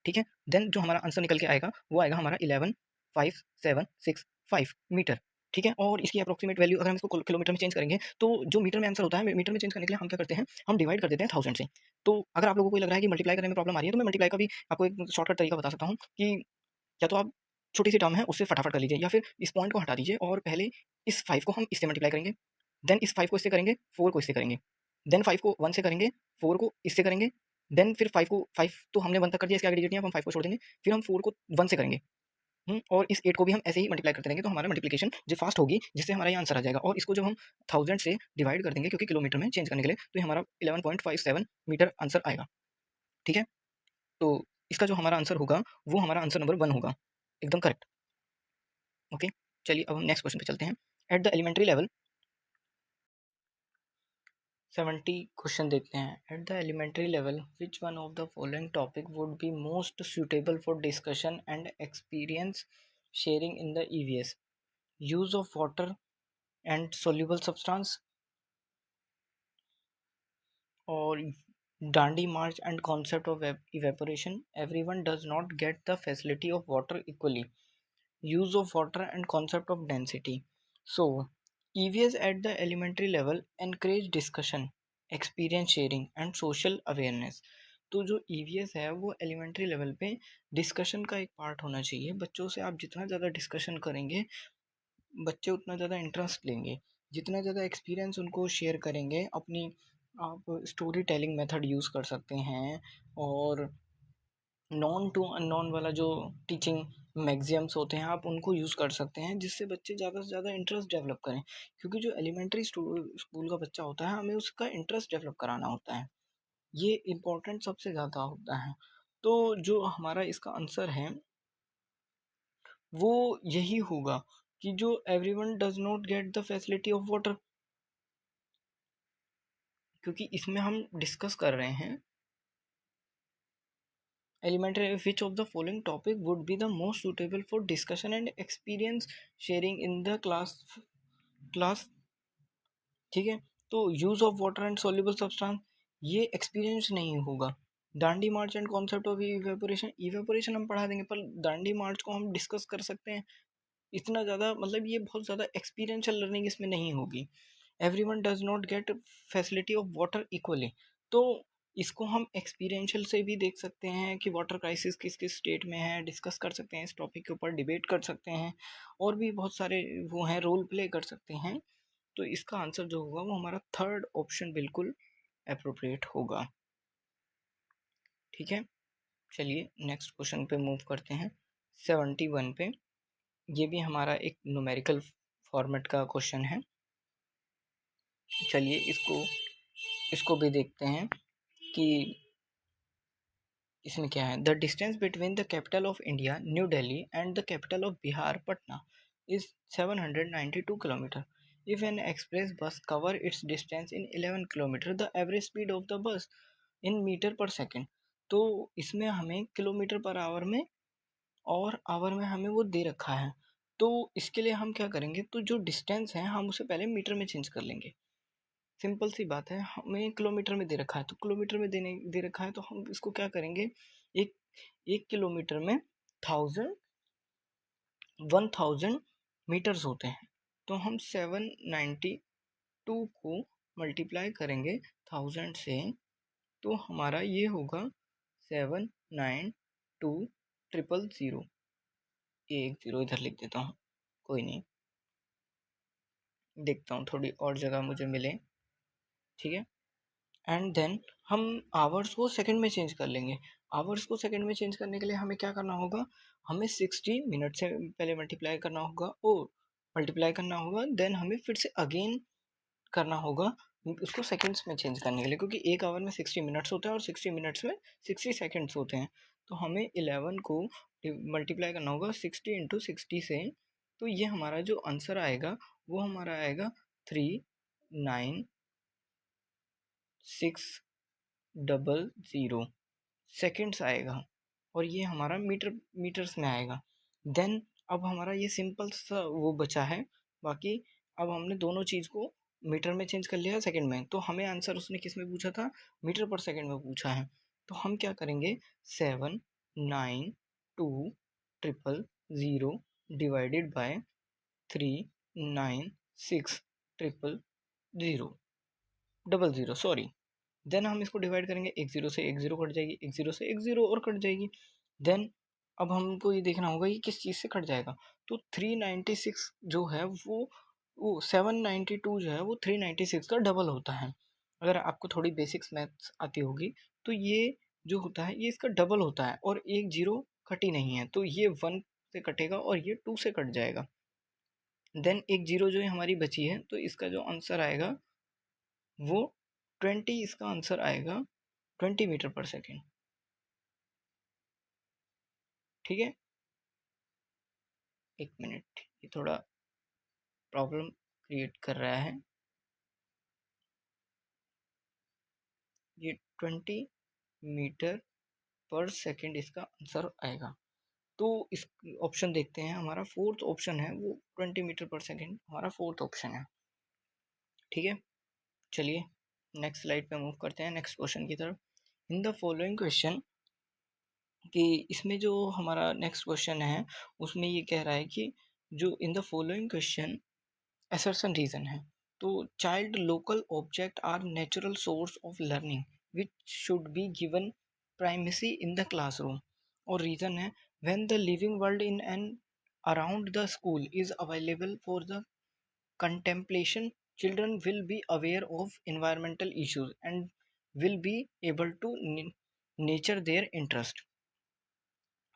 ठीक है, देन जो हमारा आंसर निकल के आएगा वो आएगा हमारा 115765 मीटर। ठीक है, और इसकी अप्रोक्सीमेट वैल्यू अगर हम इसको किलोमीटर में चेंज करेंगे, तो जो मीटर में आंसर होता है, मीटर में चेंज करने के लिए हम क्या करते हैं, हम डिवाइड कर देते हैं 1000 से। तो अगर आप लोगों को लग रहा है कि मल्टीप्लाई करने में प्रॉब्लम आ रही है, तो मैं मल्टीप्लाई का भी आपको एक शॉर्टकट तरीका बता सकता हूँ, कि या तो आप छोटी सी टर्म है उससे फटाफट कर लीजिए, या फिर इस पॉइंट को हटा दीजिए और पहले इस 5 को हम इससे मल्टीप्लाई करेंगे, देन इस 5 को इससे करेंगे, 4 को इससे करेंगे, देन 5 को 1 से करेंगे, 4 को इससे करेंगे, देन फिर 5 को, 5 तो हमने 1 तक कर दिया, इसके आगे डिजिट नहीं है, अब हम 5 को छोड़ देंगे, फिर हम 4 को 1 से करेंगे। और इस 8 को भी हम ऐसे ही मल्टीप्लाई करते रहेंगे, तो हमारा मल्टीप्लिकेशन जो फास्ट होगी, जिससे हमारा ये आंसर आ जाएगा। और इसको जब हम 1000 से डिवाइड कर देंगे, क्योंकि किलोमीटर में चेंज करने के लिए, तो ये हमारा 11.57 मीटर आंसर आएगा। ठीक है, तो इसका जो हमारा आंसर होगा वो हमारा आंसर नंबर 1 होगा, एकदम करेक्ट। ओके, चलिए अब हम नेक्स्ट क्वेश्चन पे चलते हैं। At the elementary level 70 question देखते हैं। At the elementary level which one of the following topic would be most suitable for discussion and experience sharing in the EVS, use of water and soluble substance, or Dandi March and concept of evaporation. Everyone does not get the facility of water equally, use of water and concept of density. So EVS at the elementary level encourage discussion, experience sharing and social awareness. तो जो EVS है वो एलिमेंट्री लेवल पे डिस्कशन का एक पार्ट होना चाहिए। बच्चों से आप जितना ज़्यादा डिस्कशन करेंगे, बच्चे उतना ज़्यादा इंटरेस्ट लेंगे, जितना ज़्यादा एक्सपीरियंस उनको शेयर करेंगे अपनी, आप स्टोरी टेलिंग मेथड यूज़ कर सकते हैं, और नॉन टू अननोन वाला जो टीचिंग मैगज़िम्स होते हैं आप उनको यूज़ कर सकते हैं, जिससे बच्चे ज़्यादा से ज़्यादा इंटरेस्ट डेवलप करें। क्योंकि जो एलिमेंट्री स्कूल का बच्चा होता है, हमें उसका इंटरेस्ट डेवलप कराना होता है, ये इम्पोर्टेंट सबसे ज़्यादा होता है। तो जो हमारा इसका आंसर है वो यही होगा कि जो everyone does not get the facility of water, क्योंकि इसमें हम डिस्कस कर रहे हैं elementary, which of the following topic would be the most suitable for discussion and experience sharing in the class। ठीक है, तो use of water and soluble substance ये एक्सपीरियंस नहीं होगा। Dandi march and concept of evaporation, evaporation हम पढ़ा देंगे पर दांडी मार्च को हम डिस्कस कर सकते हैं। इतना ज़्यादा मतलब ये बहुत ज़्यादा एक्सपीरियंशियल लर्निंग इसमें नहीं होगी। Everyone does not gate facility of water equally, तो इसको हम एक्सपीरियंशियल से भी देख सकते हैं कि वाटर क्राइसिस किस किस स्टेट में है, डिस्कस कर सकते हैं, इस टॉपिक के ऊपर डिबेट कर सकते हैं, और भी बहुत सारे वो हैं, रोल प्ले कर सकते हैं। तो इसका आंसर जो होगा वो हमारा थर्ड ऑप्शन बिल्कुल अप्रोप्रिएट होगा। ठीक है, चलिए नेक्स्ट क्वेश्चन पे मूव करते हैं, 71 पे। ये भी हमारा एक न्यूमेरिकल फॉर्मेट का क्वेश्चन है। चलिए इसको भी देखते हैं कि इसमें क्या है। The distance between the capital of India New Delhi and the capital of Bihar Patna is 792 kilometre. If an express bus cover its distance in 11 kilometre, the average speed of the bus in metre पर सेकेंड। तो इसमें हमें किलोमीटर पर आवर में और आवर में हमें वो दे रखा है। तो इसके लिए हम क्या करेंगे, तो जो डिस्टेंस है हम उसे पहले मीटर में चेंज कर लेंगे। सिंपल सी बात है, हमें किलोमीटर में दे रखा है तो किलोमीटर में दे रखा है तो हम इसको क्या करेंगे, एक एक किलोमीटर में 1000 मीटर्स होते हैं। तो हम 792 को मल्टीप्लाई करेंगे 1000 से, तो हमारा ये होगा 792,000। एक जीरो इधर लिख देता हूँ, कोई नहीं, देखता हूँ थोड़ी और जगह मुझे मिले। ठीक है, एंड देन हम आवर्स को सेकंड में चेंज कर लेंगे। आवर्स को सेकंड में चेंज करने के लिए हमें क्या करना होगा, हमें 60 मिनट से पहले मल्टीप्लाई करना होगा, देन हमें फिर से अगेन करना होगा उसको सेकंड्स में चेंज करने के लिए, क्योंकि एक आवर में 60 मिनट्स होते हैं और 60 मिनट्स में 60 सेकंड्स होते हैं। तो हमें 11 को मल्टीप्लाई करना होगा 60 इंटू 60 से। तो ये हमारा जो आंसर आएगा वो हमारा आएगा 3960 सेकंड्स आएगा, और ये हमारा मीटर्स में आएगा। देन अब हमारा ये सिंपल सा वो बचा है। बाकी अब हमने दोनों चीज़ को मीटर में चेंज कर लिया सेकंड में, तो हमें आंसर उसने किस में पूछा था, मीटर पर सेकंड में पूछा है। तो हम क्या करेंगे, 792,000 डिवाइडेड बाय 396000 सॉरी। देन हम इसको डिवाइड करेंगे, एक जीरो से एक जीरो कट जाएगी, एक जीरो से एक जीरो और कट जाएगी। देन अब हमको ये देखना होगा ये किस चीज़ से कट जाएगा। तो 396 जो है वो 792 जो है वो 396 का डबल होता है। अगर आपको थोड़ी बेसिक्स मैथ्स आती होगी तो ये जो होता है ये इसका डबल होता है, और एक जीरो कटी नहीं है तो ये 1 से कटेगा और ये 2 से कट जाएगा। देन एक जीरो जो है हमारी बची है, तो इसका जो आंसर आएगा वो 20, इसका आंसर आएगा 20 मीटर पर सेकेंड। ठीक है, एक मिनट, ये थोड़ा प्रॉब्लम क्रिएट कर रहा है। ये 20 मीटर पर सेकेंड इसका आंसर आएगा। तो इस ऑप्शन देखते हैं, हमारा फोर्थ ऑप्शन है वो 20 मीटर पर सेकेंड हमारा फोर्थ ऑप्शन है। ठीक है, चलिए नेक्स्ट स्लाइड पे मूव करते हैं, नेक्स्ट क्वेश्चन की तरफ। इन द फॉलोइंग क्वेश्चन, कि इसमें जो हमारा नेक्स्ट क्वेश्चन है उसमें ये कह रहा है कि जो in the following question assertion reason है। तो child local object are natural source of learning which should be given primacy in the classroom. और रीजन है when the living world in and around the school is available for the contemplation, children will be aware of environmental issues and will be able to nurture their interest.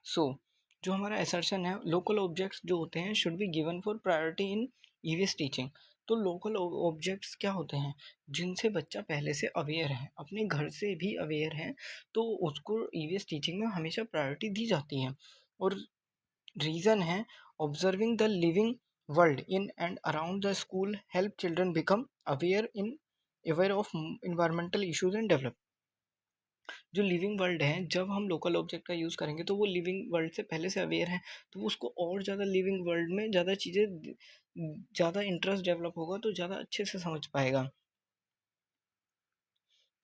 सो जो हमारा असर्शन है, लोकल ऑब्जेक्ट्स जो होते हैं should be given for priority in EVS teaching. तो लोकल ऑब्जेक्ट्स क्या होते हैं, जिनसे बच्चा पहले से अवेयर है, अपने घर से भी अवेयर है, तो उसको ईवीएस टीचिंग में हमेशा प्रायोरिटी दी जाती है। और रीज़न है, observing the living world in and around the school help children become aware of environmental issues and develop. जो लिविंग वर्ल्ड है, जब हम लोकल ऑब्जेक्ट का यूज़ करेंगे तो वो लिविंग वर्ल्ड से पहले से अवेयर है, तो वो उसको और ज़्यादा लिविंग वर्ल्ड में ज़्यादा चीज़ें, ज़्यादा इंटरेस्ट डेवलप होगा, तो ज़्यादा अच्छे से समझ पाएगा।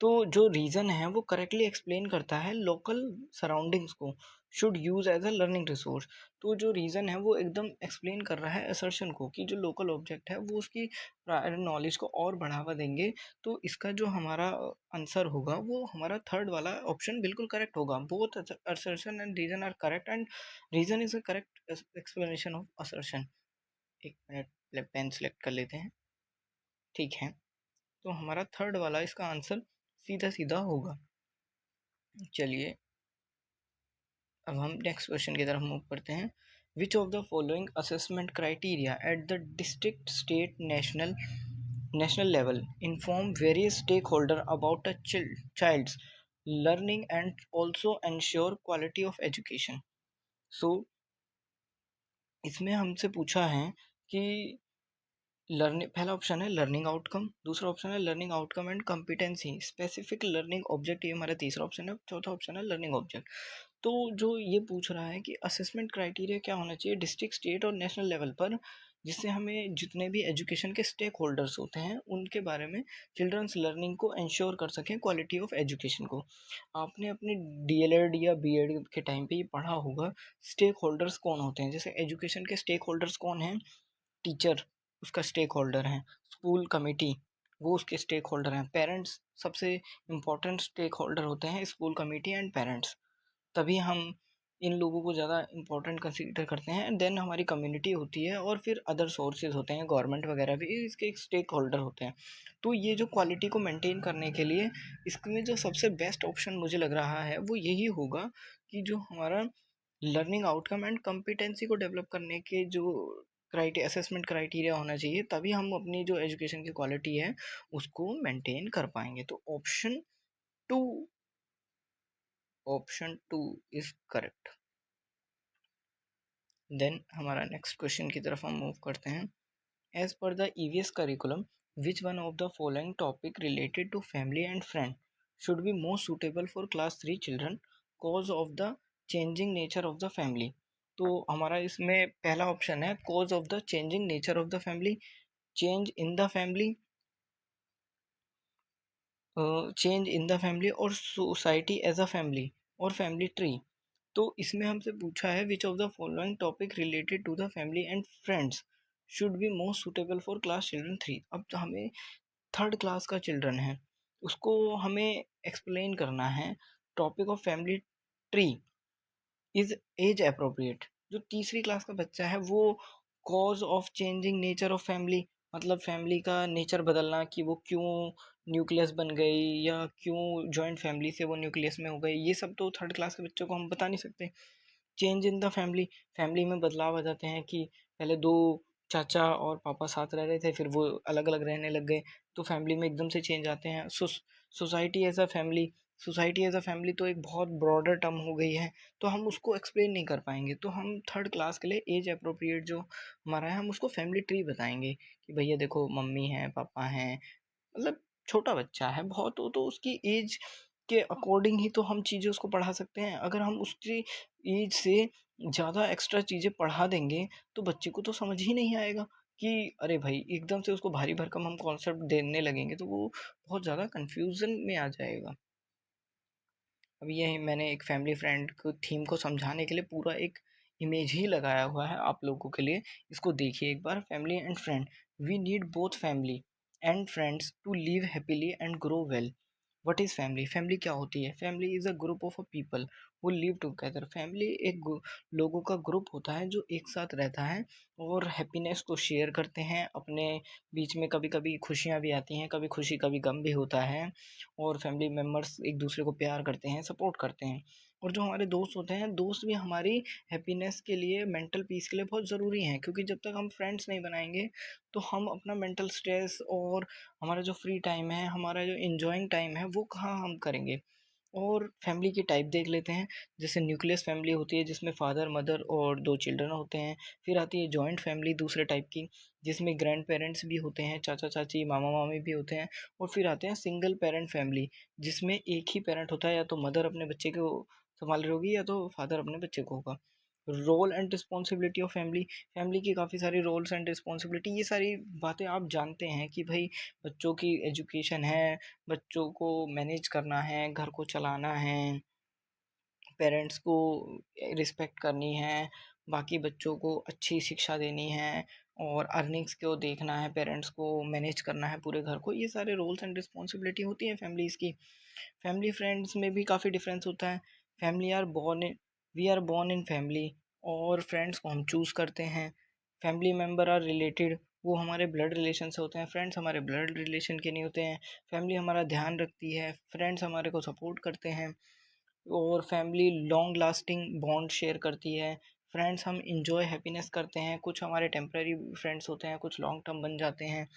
तो जो रीज़न है वो करेक्टली एक्सप्लेन करता है लोकल सराउंडिंग्स को should use as a learning resource. तो जो रीज़न है वो एकदम एक्सप्लेन कर रहा है असर्शन को कि जो लोकल ऑब्जेक्ट है वो उसकी प्रायर नॉलेज को और बढ़ावा देंगे। तो इसका जो हमारा आंसर होगा वो हमारा थर्ड वाला ऑप्शन बिल्कुल करेक्ट होगा। Both assertion and reason are correct and reason is a correct explanation of assertion. एक मिनट पेन सेलेक्ट कर लेते हैं। ठीक है, तो हमारा थर्ड वाला इसका आंसर सीधा सीधा होगा। चलिए अब हम नेक्स्ट क्वेश्चन की तरफ मूव करते हैं। Which of the following assessment criteria at the district state national level inform various stake holder about a child's learning and also ensure quality of education। So इसमें हमसे पूछा है कि लर्निंग, पहला ऑप्शन है लर्निंग आउटकम, दूसरा ऑप्शन है learning outcome and competency, specific learning object, ये हमारा तीसरा ऑप्शन है, चौथा ऑप्शन है लर्निंग ऑब्जेक्ट। तो जो ये पूछ रहा है कि असेसमेंट क्राइटेरिया क्या होना चाहिए डिस्ट्रिक्ट स्टेट और नेशनल लेवल पर, जिससे हमें जितने भी एजुकेशन के स्टेक होल्डर्स होते हैं उनके बारे में चिल्ड्रंस लर्निंग को इंश्योर कर सकें, क्वालिटी ऑफ एजुकेशन को। आपने अपने डीएलएड या बीएड के टाइम पे ये पढ़ा होगा स्टेक होल्डर्स कौन होते हैं। जैसे एजुकेशन के स्टेक होल्डर्स कौन हैं, टीचर उसका स्टेक होल्डर है, स्कूल कमेटी वो उसके स्टेक होल्डर हैं, पेरेंट्स सबसे इम्पोर्टेंट स्टेक होल्डर होते हैं, स्कूल कमेटी एंड पेरेंट्स। तभी हम इन लोगों को ज़्यादा इंपॉर्टेंट कंसीडर करते हैं। देन हमारी कम्युनिटी होती है और फिर अदर सोर्सेज होते हैं, गवर्नमेंट वगैरह भी इसके एक स्टेक होल्डर होते हैं। तो ये जो क्वालिटी को मेंटेन करने के लिए इसमें जो सबसे बेस्ट ऑप्शन मुझे लग रहा है वो यही होगा कि जो हमारा लर्निंग आउटकम एंड कॉम्पिटेंसी को डेवलप करने के जो असेसमेंट क्राइटेरिया होना चाहिए, तभी हम अपनी जो एजुकेशन की क्वालिटी है उसको मेंटेन कर पाएंगे। तो two option two is correct. Then हमारा नेक्स्ट क्वेश्चन की तरफ हम मूव करते हैं। As per the EVS curriculum which one of the following topic related to family and friend should be most suitable for class 3 children, cause of the changing nature of the family. तो हमारा इसमें पहला ऑप्शन है cause of the changing nature of the family, change in the family, change in the family और सोसाइटी एज अ फैमिली और फैमिली ट्री। तो इसमें हमसे पूछा है which of the following topic related to the family and friends should be most suitable for class children 3। अब तो हमें थर्ड क्लास का चिल्ड्रन है उसको हमें एक्सप्लेन करना है topic of family tree is age appropriate. जो तीसरी क्लास का बच्चा है वो cause of changing nature of family, मतलब फैमिली का नेचर बदलना कि वो क्यों न्यूक्लियस बन गई या क्यों जॉइंट फैमिली से वो न्यूक्लियस में हो गई, ये सब तो थर्ड क्लास के बच्चों को हम बता नहीं सकते। Change in the family, family में बदलाव आ जाते हैं कि पहले दो चाचा और पापा साथ रह रहे थे फिर वो अलग अलग रहने लग गए, तो फैमिली में एकदम से चेंज आते हैं। Society as a family, society as a family तो एक बहुत ब्रॉडर टर्म हो गई है, तो हम उसको एक्सप्लेन नहीं कर पाएंगे। तो हम थर्ड क्लास के लिए एज अप्रोप्रिएट जो हमारा है हम उसको फैमिली ट्री बताएंगे कि भैया देखो मम्मी है पापा हैं, मतलब छोटा बच्चा है बहुत, तो उसकी एज के अकॉर्डिंग ही तो हम चीज़ें उसको पढ़ा सकते हैं। अगर हम उसकी एज से ज़्यादा एक्स्ट्रा चीज़ें पढ़ा देंगे तो बच्चे को तो समझ ही नहीं आएगा कि अरे भाई एकदम से उसको भारी भरकम हम कॉन्सेप्ट देने लगेंगे तो वो बहुत ज़्यादा कंफ्यूजन में आ जाएगा। अब ये मैंने एक फैमिली फ्रेंड को थीम को समझाने के लिए पूरा एक इमेज ही लगाया हुआ है आप लोगों के लिए, इसको देखिए एक बार। Family and friend, we need both family and friends to live happily and grow well. What is family, family क्या होती है, family is a group of a people who live together. Family एक लोगों का ग्रुप होता है जो एक साथ रहता है और हैप्पीनेस को शेयर करते हैं अपने बीच में। कभी कभी खुशियाँ भी आती हैं, कभी खुशी कभी गम भी होता है, और फैमिली मेम्बर्स एक दूसरे को प्यार करते हैं, सपोर्ट करते हैं। और जो हमारे दोस्त होते हैं, दोस्त भी हमारी हैप्पीनेस के लिए, मेंटल पीस के लिए बहुत ज़रूरी हैं, क्योंकि जब तक हम फ्रेंड्स नहीं बनाएंगे तो हम अपना मेंटल स्ट्रेस और हमारा जो फ्री टाइम है, हमारा जो इंजॉइंग टाइम है, वो कहाँ हम करेंगे। और फैमिली की टाइप देख लेते हैं। जैसे न्यूक्लियस फैमिली होती है जिसमें फादर मदर और 2 चिल्ड्रन होते हैं। फिर आती है जॉइंट फैमिली दूसरे टाइप की, जिसमें ग्रैंड पेरेंट्स भी होते हैं, चाचा चाची मामा मामी भी होते हैं। और फिर आते हैं सिंगल पेरेंट फैमिली, जिसमें एक ही पेरेंट होता है, या तो मदर अपने बच्चे को संभाल रही होगी या तो फादर अपने बच्चे को होगा। Role and responsibility of family, family की काफ़ी सारी रोल्स एंड रिस्पॉन्सिबिलिटी, ये सारी बातें आप जानते हैं कि भाई बच्चों की एजुकेशन है, बच्चों को मैनेज करना है, घर को चलाना है, पेरेंट्स को रिस्पेक्ट करनी है, बाकी बच्चों को अच्छी शिक्षा देनी है, और अर्निंग्स को देखना है, पेरेंट्स को मैनेज करना है पूरे घर को। ये सारे रोल्स एंड रिस्पॉन्सिबिलिटी होती हैं फैमिलीज़ की। फैमिली फ्रेंड्स में भी काफ़ी डिफरेंस होता है। Family are born in we are born in family, और फ्रेंड्स को हम चूज़ करते हैं। फैमिली मेम्बर आर रिलेटेड, वो हमारे ब्लड रिलेशन से होते हैं, फ्रेंड्स हमारे ब्लड रिलेशन के नहीं होते हैं। फैमिली हमारा ध्यान रखती है, फ्रेंड्स हमारे को सपोर्ट करते हैं। और family long lasting bond share करती है। फ्रेंड्स हम इंजॉय हैप्पीनेस करते हैं, कुछ हमारे टेम्पररी फ्रेंड्स होते हैं, कुछ लॉन्ग टर्म बन जाते हैं।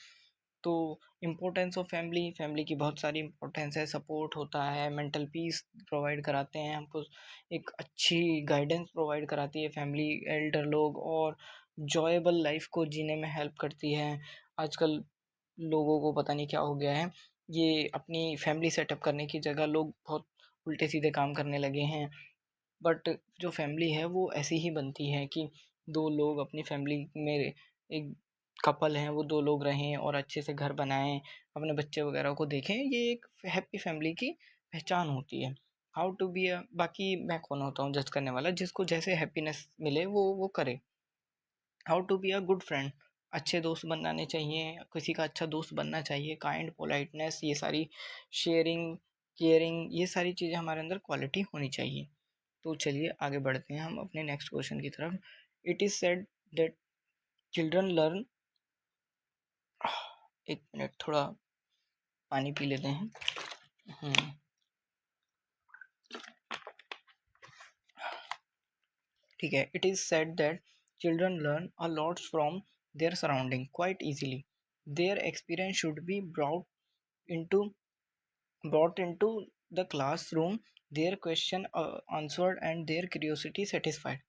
तो इम्पोर्टेंस ऑफ फैमिली, फैमिली की बहुत सारी इम्पोर्टेंस है। सपोर्ट होता है, मेंटल पीस प्रोवाइड कराते हैं हमको, एक अच्छी गाइडेंस प्रोवाइड कराती है फैमिली, एल्डर लोग, और जॉयबल लाइफ को जीने में हेल्प करती है। आजकल लोगों को पता नहीं क्या हो गया है, ये अपनी फैमिली सेटअप करने की जगह लोग बहुत उल्टे सीधे काम करने लगे हैं। बट जो फैमिली है वो ऐसी ही बनती है कि 2 लोग अपनी फैमिली में, एक कपल हैं वो 2 लोग रहें और अच्छे से घर बनाएँ, अपने बच्चे वगैरह को देखें, ये एक हैप्पी फैमिली की पहचान होती है। हाउ टू बी अ बाकी मैं कौन होता हूँ जज करने वाला, जिसको जैसे हैप्पीनेस मिले वो करे। How to be a good friend, अच्छे दोस्त बनाने चाहिए, किसी का अच्छा दोस्त बनना चाहिए, काइंड, पोलाइटनेस, ये सारी शेयरिंग, केयरिंग, ये सारी चीज़ें हमारे अंदर क्वालिटी होनी चाहिए। तो चलिए आगे बढ़ते हैं हम अपने नेक्स्ट क्वेश्चन की तरफ। It is said that children learn, एक मिनट थोड़ा पानी पी लेते हैं। ठीक है। It is said that children learn a lot from their surrounding quite easily, their experience should be into brought into the classroom, their question answered and their curiosity satisfied.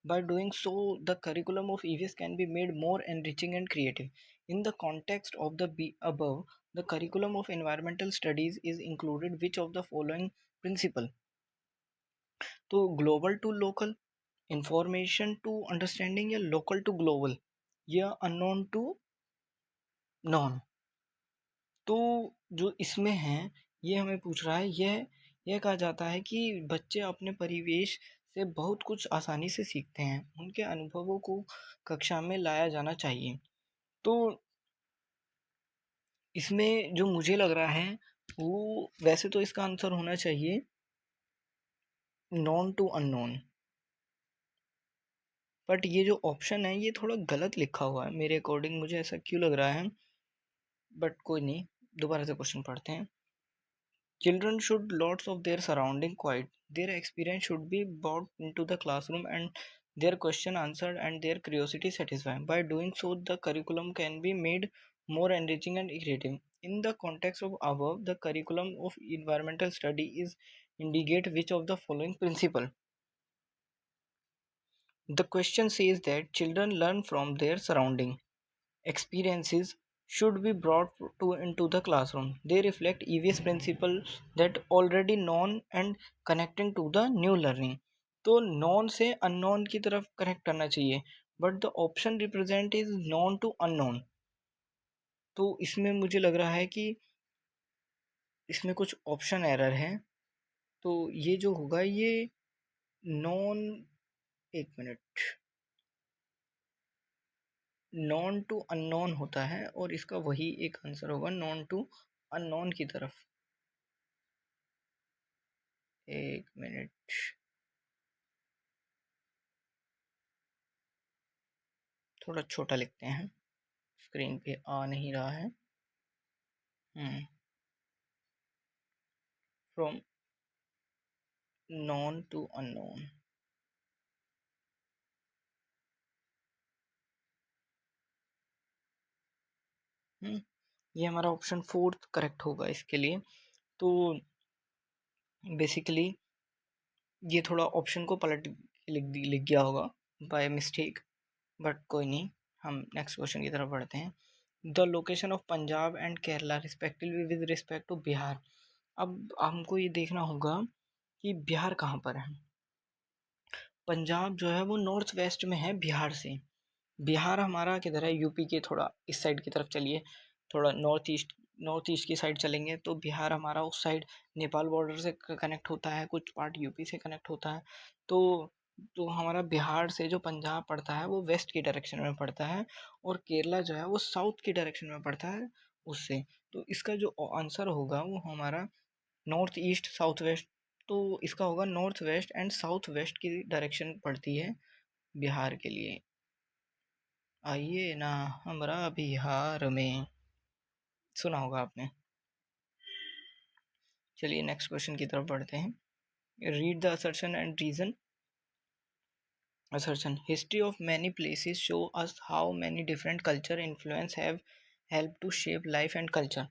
By doing so, the curriculum of EVS can be made more enriching and creative. In the context of the above, the curriculum of environmental studies is included which of the following principle? तो global to local, information to understanding, या लोकल टू ग्लोबल, या अननोन टू नॉन। तो जो इसमें है, ये हमें पूछ रहा है, यह कहा जाता है कि बच्चे अपने परिवेश से बहुत कुछ आसानी से सीखते हैं, उनके अनुभवों को कक्षा में लाया जाना चाहिए। तो इसमें जो मुझे लग रहा है, वो वैसे तो इसका आंसर होना चाहिए नॉन टू अननोन, बट ये जो ऑप्शन है ये थोड़ा गलत लिखा हुआ है मेरे अकॉर्डिंग, मुझे ऐसा क्यों लग रहा है, बट कोई नहीं, दोबारा से क्वेश्चन पढ़ते हैं। Children should lots of their surrounding quiet. Their experience should be brought into the classroom and their question answered and their curiosity satisfied. By doing so, the curriculum can be made more enriching and creative. In the context of above, the curriculum of environmental study is indicate which of the following principle. The question says that children learn from their surrounding. Experiences should be brought into the classroom. They reflect EVS principles that already known and connecting to the new learning. तो नॉन से अननोन की तरफ कनेक्ट करना चाहिए, but the option represent is known to unknown. तो इसमें मुझे लग रहा है कि इसमें कुछ ऑप्शन एरर है। तो ये जो होगा ये नॉन, एक मिनट, नॉन टू अननोन होता है, और इसका वही एक आंसर होगा, नॉन टू अननोन की तरफ। एक मिनट, थोड़ा छोटा लिखते हैं, स्क्रीन पे आ नहीं रहा है। From known to unknown. ये हमारा ऑप्शन फोर्थ करेक्ट होगा इसके लिए। तो बेसिकली ये थोड़ा ऑप्शन को पलट लिख गया होगा बाय मिस्टेक, बट कोई नहीं। हम नेक्स्ट क्वेश्चन की तरफ बढ़ते हैं। The location of Punjab and Kerala respectively with respect to Bihar. अब हमको ये देखना होगा कि बिहार कहाँ पर है। पंजाब जो है वो नॉर्थ वेस्ट में है बिहार से। बिहार हमारा किधर है, यूपी के थोड़ा इस साइड की तरफ चलिए, थोड़ा नॉर्थ ईस्ट की साइड चलेंगे तो बिहार हमारा उस साइड नेपाल बॉर्डर से कनेक्ट होता है, कुछ पार्ट यूपी से कनेक्ट होता है। तो हमारा बिहार से जो पंजाब पड़ता है वो वेस्ट की डायरेक्शन में पड़ता है, और केरला जो है वो साउथ की डायरेक्शन में पड़ता है उससे। तो इसका जो आंसर होगा वो हमारा नॉर्थ ईस्ट साउथ वेस्ट, तो इसका होगा north west and south west की डायरेक्शन पड़ती है बिहार के लिए। आइए ना हमरा बिहार में, सुना होगा आपने। चलिए नेक्स्ट क्वेश्चन की तरफ बढ़ते हैं। Read the assertion and reason. assertion history of many places show us how many different culture influence have helped to shape life and culture।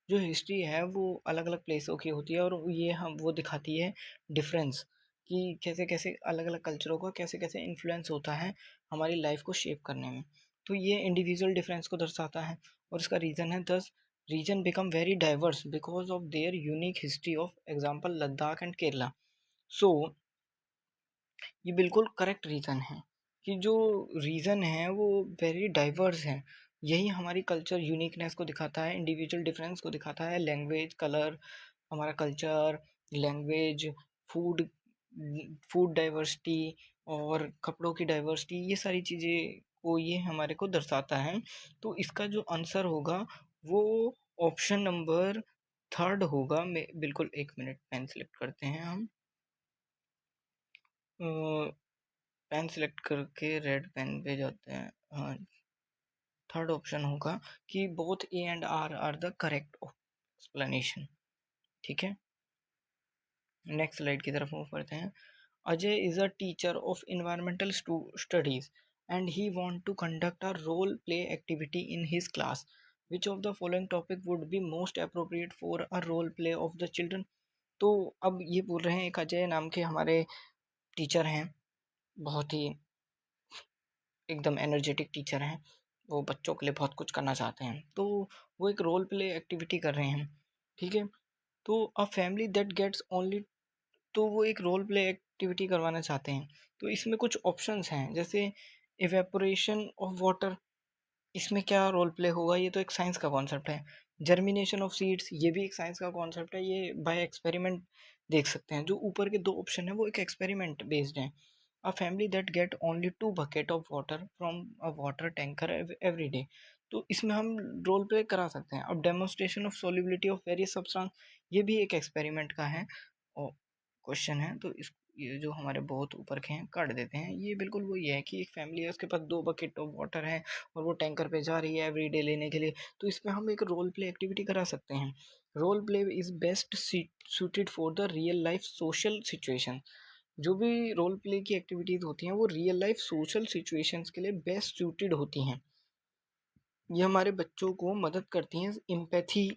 जो हिस्ट्री है वो अलग अलग प्लेसों की होती है, और ये हम वो दिखाती है डिफरेंस कि कैसे कैसे अलग अलग कल्चरों का कैसे कैसे इन्फ्लुएंस होता है हमारी लाइफ को शेप करने में। तो ये इंडिविजुअल डिफरेंस को दर्शाता है, और इसका रीज़न है this region become very diverse because of their unique history of example Ladakh and Kerala. So ये बिल्कुल करेक्ट रीज़न है कि जो रीज़न है वो वेरी डाइवर्स है। यही हमारी कल्चर यूनिकनेस को दिखाता है, इंडिविजुअल डिफरेंस को दिखाता है। लैंग्वेज, कलर, हमारा culture, language, food food diversity और कपड़ों की डाइवर्सिटी, ये सारी चीज़ें को ये हमारे को दर्शाता है। तो इसका जो आंसर होगा वो ऑप्शन नंबर थर्ड होगा। बिल्कुल, एक मिनट, पेन सेलेक्ट करते हैं हम। पेन सेलेक्ट करके रेड पेन पे जाते हैं। हाँ, थर्ड ऑप्शन होगा कि both A and R the correct explanation. ठीक है, नेक्स्ट स्लाइड की तरफ मूव करते हैं। Ajay is a teacher of environmental studies and he want to conduct a role play activity in his class. Which of the following topic would be most appropriate for a role play of the children. तो अब ये बोल रहे हैं, एक अजय नाम के हमारे टीचर हैं, बहुत ही एकदम एनर्जेटिक टीचर हैं, वो बच्चों के लिए बहुत कुछ करना चाहते हैं, तो वो एक रोल प्ले एक्टिविटी कर रहे हैं। ठीक है, तो a family that gets only, तो वो एक रोल प्ले एक्टिविटी करवाना चाहते हैं। तो इसमें कुछ ऑप्शंस हैं, जैसे इवेपोरेशन ऑफ वाटर, इसमें क्या रोल प्ले होगा, ये तो एक साइंस का कॉन्सेप्ट है। जर्मिनेशन ऑफ सीड्स, ये भी एक साइंस का कॉन्सेप्ट है, ये बाय एक्सपेरिमेंट देख सकते हैं। जो ऊपर के दो ऑप्शन है वो एक एक्सपेरिमेंट बेस्ड है। A family that get only 2 bucket of water from a water tanker every day, तो इसमें हम रोल प्ले करा सकते हैं। अब demonstration of solubility of various substance, ये भी एक एक्सपेरिमेंट का है और क्वेश्चन है। तो इस ये जो हमारे बहुत ऊपर के हैं काट देते हैं। ये बिल्कुल वही है कि एक फैमिली है, उसके पास 2 बकेट ऑफ वाटर है और वो टैंकर पे जा रही है एवरी डे लेने के लिए, तो इसमें हम एक रोल प्ले एक्टिविटी करा सकते हैं। Role play is best suited for the real life social situation. जो भी रोल प्ले की एक्टिविटीज़ होती हैं वो रियल लाइफ सोशल सिचुएशंस के लिए बेस्ट सूटेड होती हैं। ये हमारे बच्चों को मदद करती हैं एम्पैथी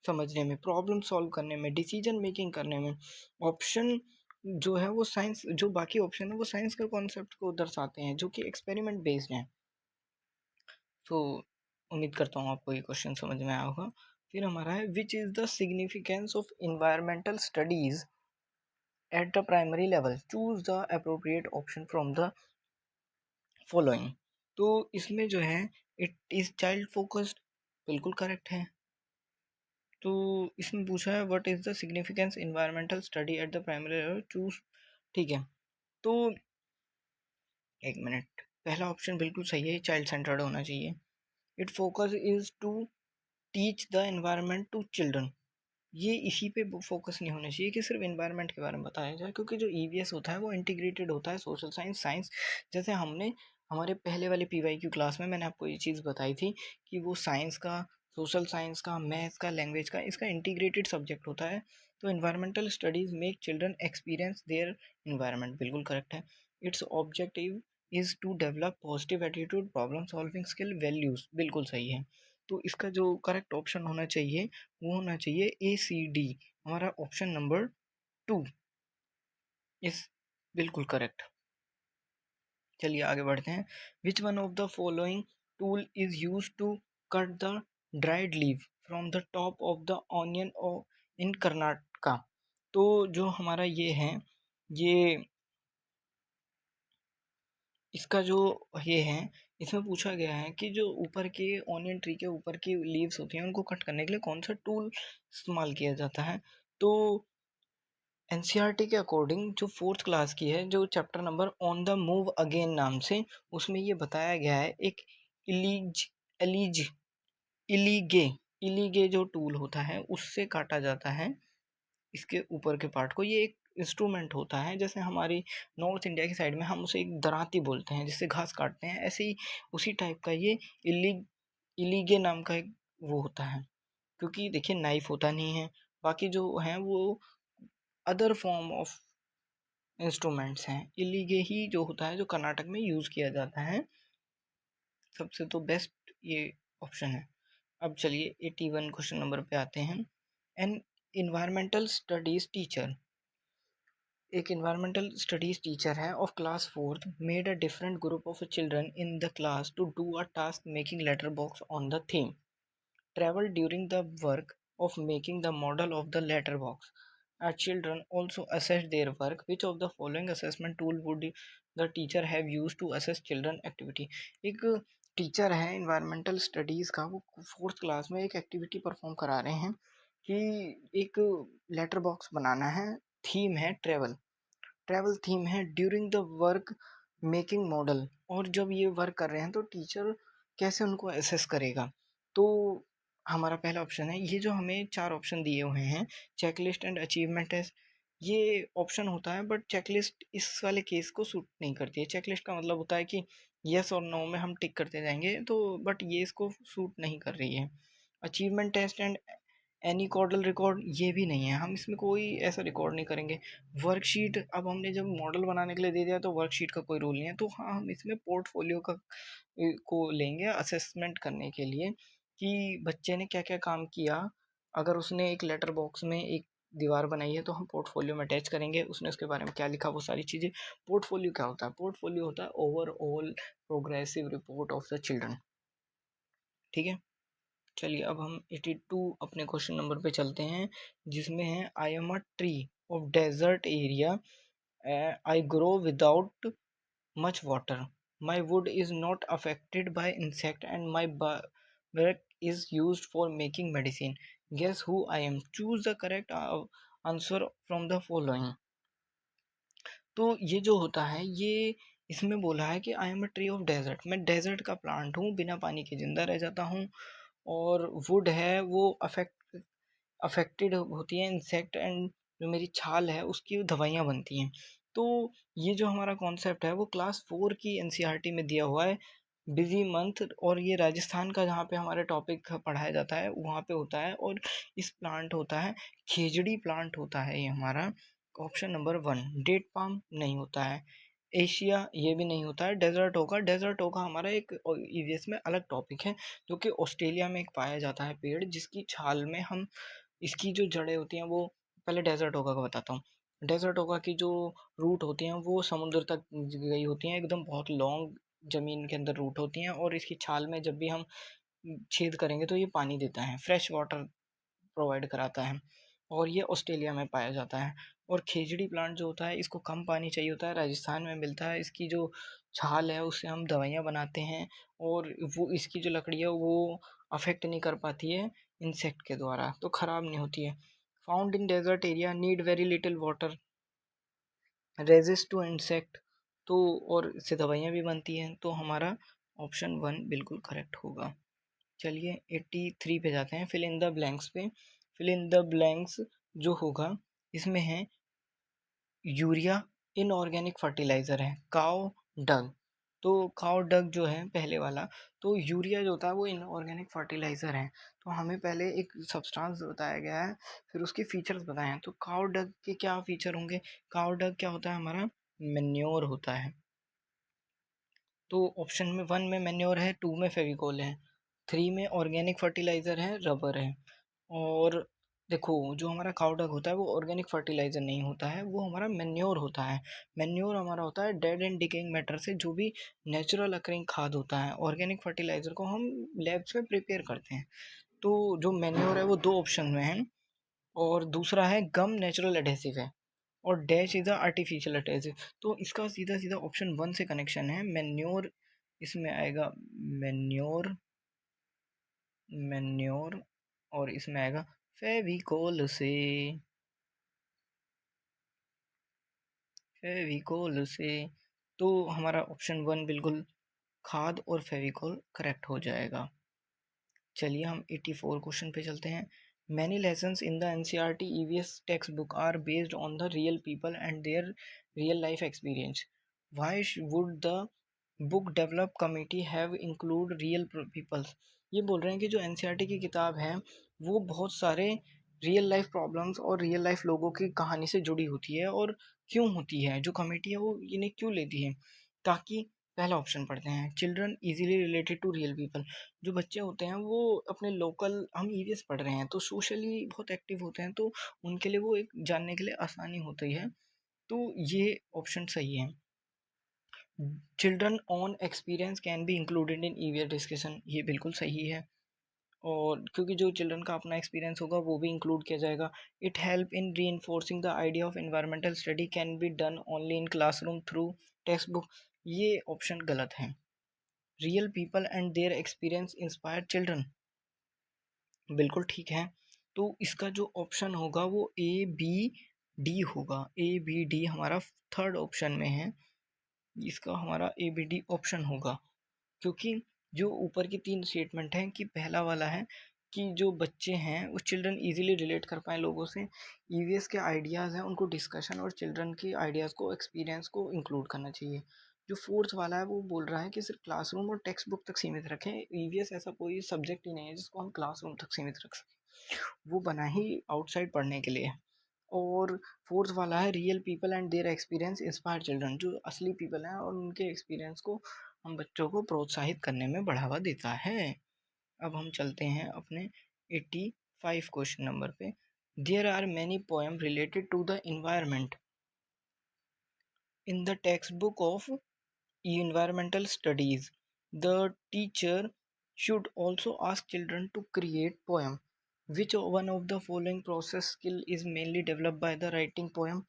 समझने में, प्रॉब्लम सॉल्व करने में, डिसीजन मेकिंग करने में। ऑप्शन जो है वो साइंस, जो बाकी ऑप्शन है वो साइंस के कॉन्सेप्ट को दर्शाते हैं जो कि एक्सपेरिमेंट बेस्ड हैं। तो उम्मीद करता हूँ आपको ये क्वेश्चन समझ में आया होगा। फिर हमारा है, which is the significance of environmental studies at the primary level, choose the appropriate option from the following. तो इसमें जो है इट इज़ चाइल्ड फोकस्ड, बिल्कुल करेक्ट है। तो इसमें पूछा है what is the significance environmental study at the primary level, choose. ठीक है, तो एक मिनट, पहला ऑप्शन बिल्कुल सही है, चाइल्ड सेंटर्ड होना चाहिए। It focus is to teach the environment to children, ये इसी पे फोकस नहीं होना चाहिए कि सिर्फ एनवायरनमेंट के बारे में बताया जाए, क्योंकि जो ईवीएस होता है वो इंटीग्रेटेड होता है सोशल साइंस साइंस। जैसे हमने हमारे पहले वाले पीवाईक्यू क्लास में मैंने आपको ये चीज़ बताई थी कि वो साइंस का, सोशल साइंस का, मैथ्स का, लैंग्वेज का, इसका इंटीग्रेटेड सब्जेक्ट होता है। तो environmental studies make children experience their environment, बिल्कुल करेक्ट है। Its objective is to develop positive attitude, problem solving skill, values, बिल्कुल सही है। तो इसका जो करेक्ट ऑप्शन होना चाहिए वो होना चाहिए ACD, हमारा ऑप्शन नंबर 2 इज बिल्कुल करेक्ट। चलिए आगे बढ़ते हैं। Which one of the following tool is use to cut the dried leave from the top of the onion in Karnataka. तो जो हमारा ये है, ये इसका जो ये है, इसमें पूछा गया है कि जो ऊपर के ऑनियन ट्री के ऊपर की लीव्स होती हैं उनको कट करने के लिए कौन सा टूल इस्तेमाल किया जाता है। तो एनसीईआरटी के अकॉर्डिंग जो 4th क्लास की है, जो chapter number on the move again नाम से, उसमें ये बताया गया है एक इलीज एलीज इलीगे इलीगे जो टूल होता है उससे काटा जाता है इसके ऊपर के पार्ट को। ये एक इंस्ट्रूमेंट होता है, जैसे हमारी नॉर्थ इंडिया की साइड में हम उसे एक दराती बोलते हैं जिससे घास काटते हैं, ऐसे ही उसी टाइप का ये इलीगे नाम का एक वो होता है। क्योंकि देखिए नाइफ होता नहीं है, बाकी जो है वो अदर फॉर्म ऑफ इंस्ट्रूमेंट्स हैं। इलीगे ही जो होता है जो कर्नाटक में यूज़ किया जाता है, सबसे तो बेस्ट ये ऑप्शन है। अब चलिए 81 क्वेश्चन नंबर पे आते हैं। एन इन्वायरमेंटल स्टडीज टीचर, एक इन्वायरमेंटल स्टडीज टीचर है of class 4th made a different group of children in the class to do a task making letter box on the theme traveled during the work of making the model of the letterbox. As children also assessed their work, which of the following assessment tool would the teacher have used to assess children activity? एक टीचर है इन्वायरमेंटल स्टडीज़ का, वो 4th क्लास में एक एक्टिविटी परफॉर्म करा रहे हैं कि एक लेटर बॉक्स बनाना है, थीम है ट्रेवल, ट्रैवल थीम है during the work making model. और जब ये वर्क कर रहे हैं तो टीचर कैसे उनको असेस करेगा। तो हमारा पहला ऑप्शन है, ये जो हमें 4 ऑप्शन दिए हुए हैं, चेकलिस्ट एंड अचीवमेंट टेस्ट, ये ऑप्शन होता है बट चेकलिस्ट इस वाले केस को सूट नहीं करती है। चेकलिस्ट का मतलब होता है कि यस और नो में हम टिक करते जाएंगे, तो बट ये इसको सूट नहीं कर रही है। Achievement test and anecdotal record ये भी नहीं है, हम इसमें कोई ऐसा रिकॉर्ड नहीं करेंगे। वर्कशीट, अब हमने जब मॉडल बनाने के लिए दे दिया तो वर्कशीट का कोई रूल नहीं है, तो हाँ हम इसमें पोर्टफोलियो का को लेंगे असेसमेंट करने के लिए कि बच्चे ने क्या क्या काम किया। अगर उसने एक लेटर बॉक्स में एक दीवार बनाई है तो हम पोर्टफोलियो में अटैच करेंगे, उसने उसके बारे में क्या लिखा वो सारी चीज़ें। पोर्टफोलियो क्या होता है? पोर्टफोलियो होता है overall progressive report of the children. ठीक है, चलिए अब हम 82 अपने क्वेश्चन नंबर पे चलते हैं, जिसमें है I am a tree of desert area, I grow without much water, my wood is not affected by insect and my bark is used for making medicine, guess who I am, choose the correct answer from the following। तो ये जो होता है, ये इसमें बोला है कि I am a tree of desert, मैं डेजर्ट का प्लांट हूँ, बिना पानी के जिंदा रह जाता हूँ। और वुड है वो अफेक्टेड होती है इंसेक्ट, एंड जो मेरी छाल है उसकी दवाइयाँ बनती हैं। तो ये जो हमारा कॉन्सेप्ट है वो क्लास 4 की एनसीईआरटी में दिया हुआ है, बिजी मंथ, और ये राजस्थान का जहाँ पे हमारे टॉपिक पढ़ाया जाता है वहाँ पे होता है। और इस प्लांट होता है खेजड़ी प्लांट होता है ये हमारा। ऑप्शन नंबर 1 डेट पाम नहीं होता है, एशिया ये भी नहीं होता है, डेजर्ट होगा। डेजर्ट होगा हमारा एक ईवीएस में अलग टॉपिक है, जो कि ऑस्ट्रेलिया में एक पाया जाता है पेड़, जिसकी छाल में हम इसकी जो जड़ें होती हैं वो, पहले डेजर्ट ओका का बताता हूँ। डेजर्ट ओका की जो रूट होती हैं वो समुद्र तक गई होती हैं, एकदम बहुत लॉन्ग जमीन के अंदर रूट होती हैं, और इसकी छाल में जब भी हम छेद करेंगे तो ये पानी देता है, फ्रेश वाटर प्रोवाइड कराता है, और ये ऑस्ट्रेलिया में पाया जाता है। और खेजड़ी प्लांट जो होता है इसको कम पानी चाहिए होता है, राजस्थान में मिलता है, इसकी जो छाल है उससे हम दवाइयाँ बनाते हैं, और वो इसकी जो लकड़ी है वो अफेक्ट नहीं कर पाती है इंसेक्ट के द्वारा, तो ख़राब नहीं होती है। Found in desert area, need very little water, resist to insect, तो और इससे दवाइयाँ भी बनती हैं, तो हमारा ऑप्शन 1 बिल्कुल करेक्ट होगा। चलिए 83 पे जाते हैं, फिल इन द ब्लैंक्स पे। फिल इन द ब्लैंक्स जो होगा इसमें है यूरिया इनऑर्गेनिक फर्टिलाइज़र है, काओ डंग, तो काउ डंग जो है पहले वाला, तो यूरिया जो होता है वो इनऑर्गेनिक फर्टिलाइज़र है। तो हमें पहले एक सब्सटेंस बताया गया है, फिर उसके फीचर्स बताए हैं। तो काउ डंग के क्या फीचर होंगे? काउ डंग क्या होता है? हमारा मैन्योर होता है। तो ऑप्शन में 1 में मैन्योर है, 2 में फेविकोल है, 3 में ऑर्गेनिक फर्टिलाइज़र है, रबर है। और देखो जो हमारा काउ डंग होता है वो ऑर्गेनिक फर्टिलाइज़र नहीं होता है, वो हमारा मैन्योर होता है। मैन्योर हमारा होता है डेड एंड डिकेइंग मैटर से जो भी नेचुरल अकरिंग खाद होता है। ऑर्गेनिक फर्टिलाइज़र को हम लैब्स में प्रिपेयर करते हैं। तो जो मैन्योर है वो 2 ऑप्शन में है, और दूसरा है गम नेचुरल एडहेसिव है, और dash is a artificial attach. तो इसका सीधा सीधा ऑप्शन 1 से कनेक्शन है। मैन्योर इसमें आएगा, मैन्योर मैन्योर, और इसमें आएगा फेविकोल से, फेविकोल से। तो हमारा ऑप्शन 1 बिल्कुल खाद और फेविकोल करेक्ट हो जाएगा। चलिए हम 84 क्वेश्चन पे चलते हैं। Many lessons in the NCERT EVS text book are based on the real people and their real life experience. Why would the book develop committee have include real peoples? ये बोल रहे हैं कि जो एनसीईआरटी की किताब है वो बहुत सारे रियल लाइफ प्रॉब्लम्स और रियल लाइफ लोगों की कहानी से जुड़ी होती है, और क्यों होती है, जो कमेटी है वो इन्हें क्यों लेती है, ताकि पहला ऑप्शन पढ़ते हैं, children easily related to real people. जो बच्चे होते हैं वो अपने लोकल, हम ईवीएस पढ़ रहे हैं तो सोशली बहुत एक्टिव होते हैं, तो उनके लिए वो एक जानने के लिए आसानी होती है। तो ये ऑप्शन सही है। Children on experience can be included in EVS discussion, ये बिल्कुल सही है। और क्योंकि जो चिल्ड्रन का अपना एक्सपीरियंस होगा वो भी इंक्लूड किया जाएगा। इट हेल्प इन री enforcing the idea of environmental study can be done only in classroom through text book, ये ऑप्शन गलत है। Real people and their experience inspire children, बिल्कुल ठीक है। तो इसका जो ऑप्शन होगा वो ए बी डी होगा। ए बी डी हमारा थर्ड ऑप्शन में है, इसका हमारा ए बी डी ऑप्शन होगा। क्योंकि जो ऊपर की 3 स्टेटमेंट हैं कि पहला वाला है कि जो बच्चे हैं वो चिल्ड्रन इजीली रिलेट कर पाए लोगों से, ईवीएस के आइडियाज़ हैं उनको डिस्कशन और चिल्ड्रन के आइडियाज़ को, एक्सपीरियंस को इंक्लूड करना चाहिए। जो फोर्थ वाला है वो बोल रहा है कि सिर्फ क्लासरूम और टेक्स्ट बुक तक सीमित रखें। ईवीएस ऐसा कोई सब्जेक्ट ही नहीं है जिसको हम क्लासरूम तक सीमित रख सकें, वो बना ही आउटसाइड पढ़ने के लिए। और फोर्थ वाला है real people and their experience inspire children, जो असली पीपल हैं और उनके एक्सपीरियंस को हम बच्चों को प्रोत्साहित करने में बढ़ावा देता है। अब हम चलते हैं अपने 85 क्वेश्चन नंबर पे। There are many poem related to the environment in the text book of environmental studies. The teacher should also ask children to create poem. Which one of the following process skill is mainly developed by the writing poem?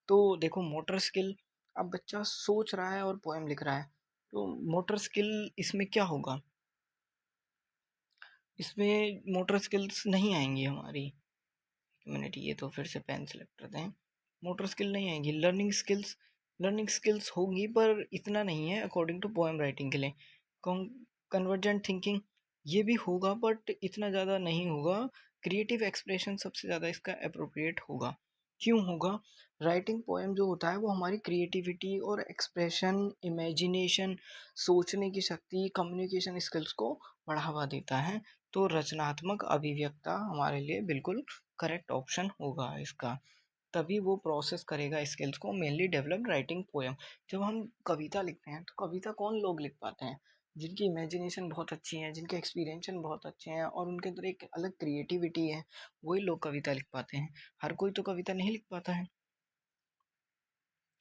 तो देखो मोटर स्किल, अब बच्चा सोच रहा है और पोएम लिख रहा है, तो मोटर स्किल इसमें क्या होगा? इसमें मोटर स्किल्स नहीं आएंगी हमारी। एक मिनट, ये तो फिर से पेन सेलेक्ट करते हैं। मोटर स्किल नहीं आएगी। लर्निंग स्किल्स, लर्निंग स्किल्स होगी पर इतना नहीं है अकॉर्डिंग टू पोएम राइटिंग के लिए। कन्वर्जेंट थिंकिंग ये भी होगा बट इतना ज़्यादा नहीं होगा। क्रिएटिव एक्सप्रेशन सबसे ज़्यादा इसका अप्रोप्रिएट होगा। क्यों होगा? राइटिंग पोएम जो होता है वो हमारी क्रिएटिविटी और एक्सप्रेशन, इमेजिनेशन, सोचने की शक्ति, कम्युनिकेशन स्किल्स को बढ़ावा देता है। तो रचनात्मक अभिव्यक्ता हमारे लिए बिल्कुल करेक्ट ऑप्शन होगा इसका। तभी वो प्रोसेस करेगा स्किल्स को, मेनली डेवलप्ड राइटिंग पोएम। जब हम कविता लिखते हैं तो कविता कौन लोग लिख पाते हैं? जिनकी इमेजिनेशन बहुत अच्छी है, जिनके एक्सपीरियंसन बहुत अच्छे हैं और उनके अंदर एक अलग क्रिएटिविटी है, वही लोग कविता लिख पाते हैं। हर कोई तो कविता नहीं लिख पाता है।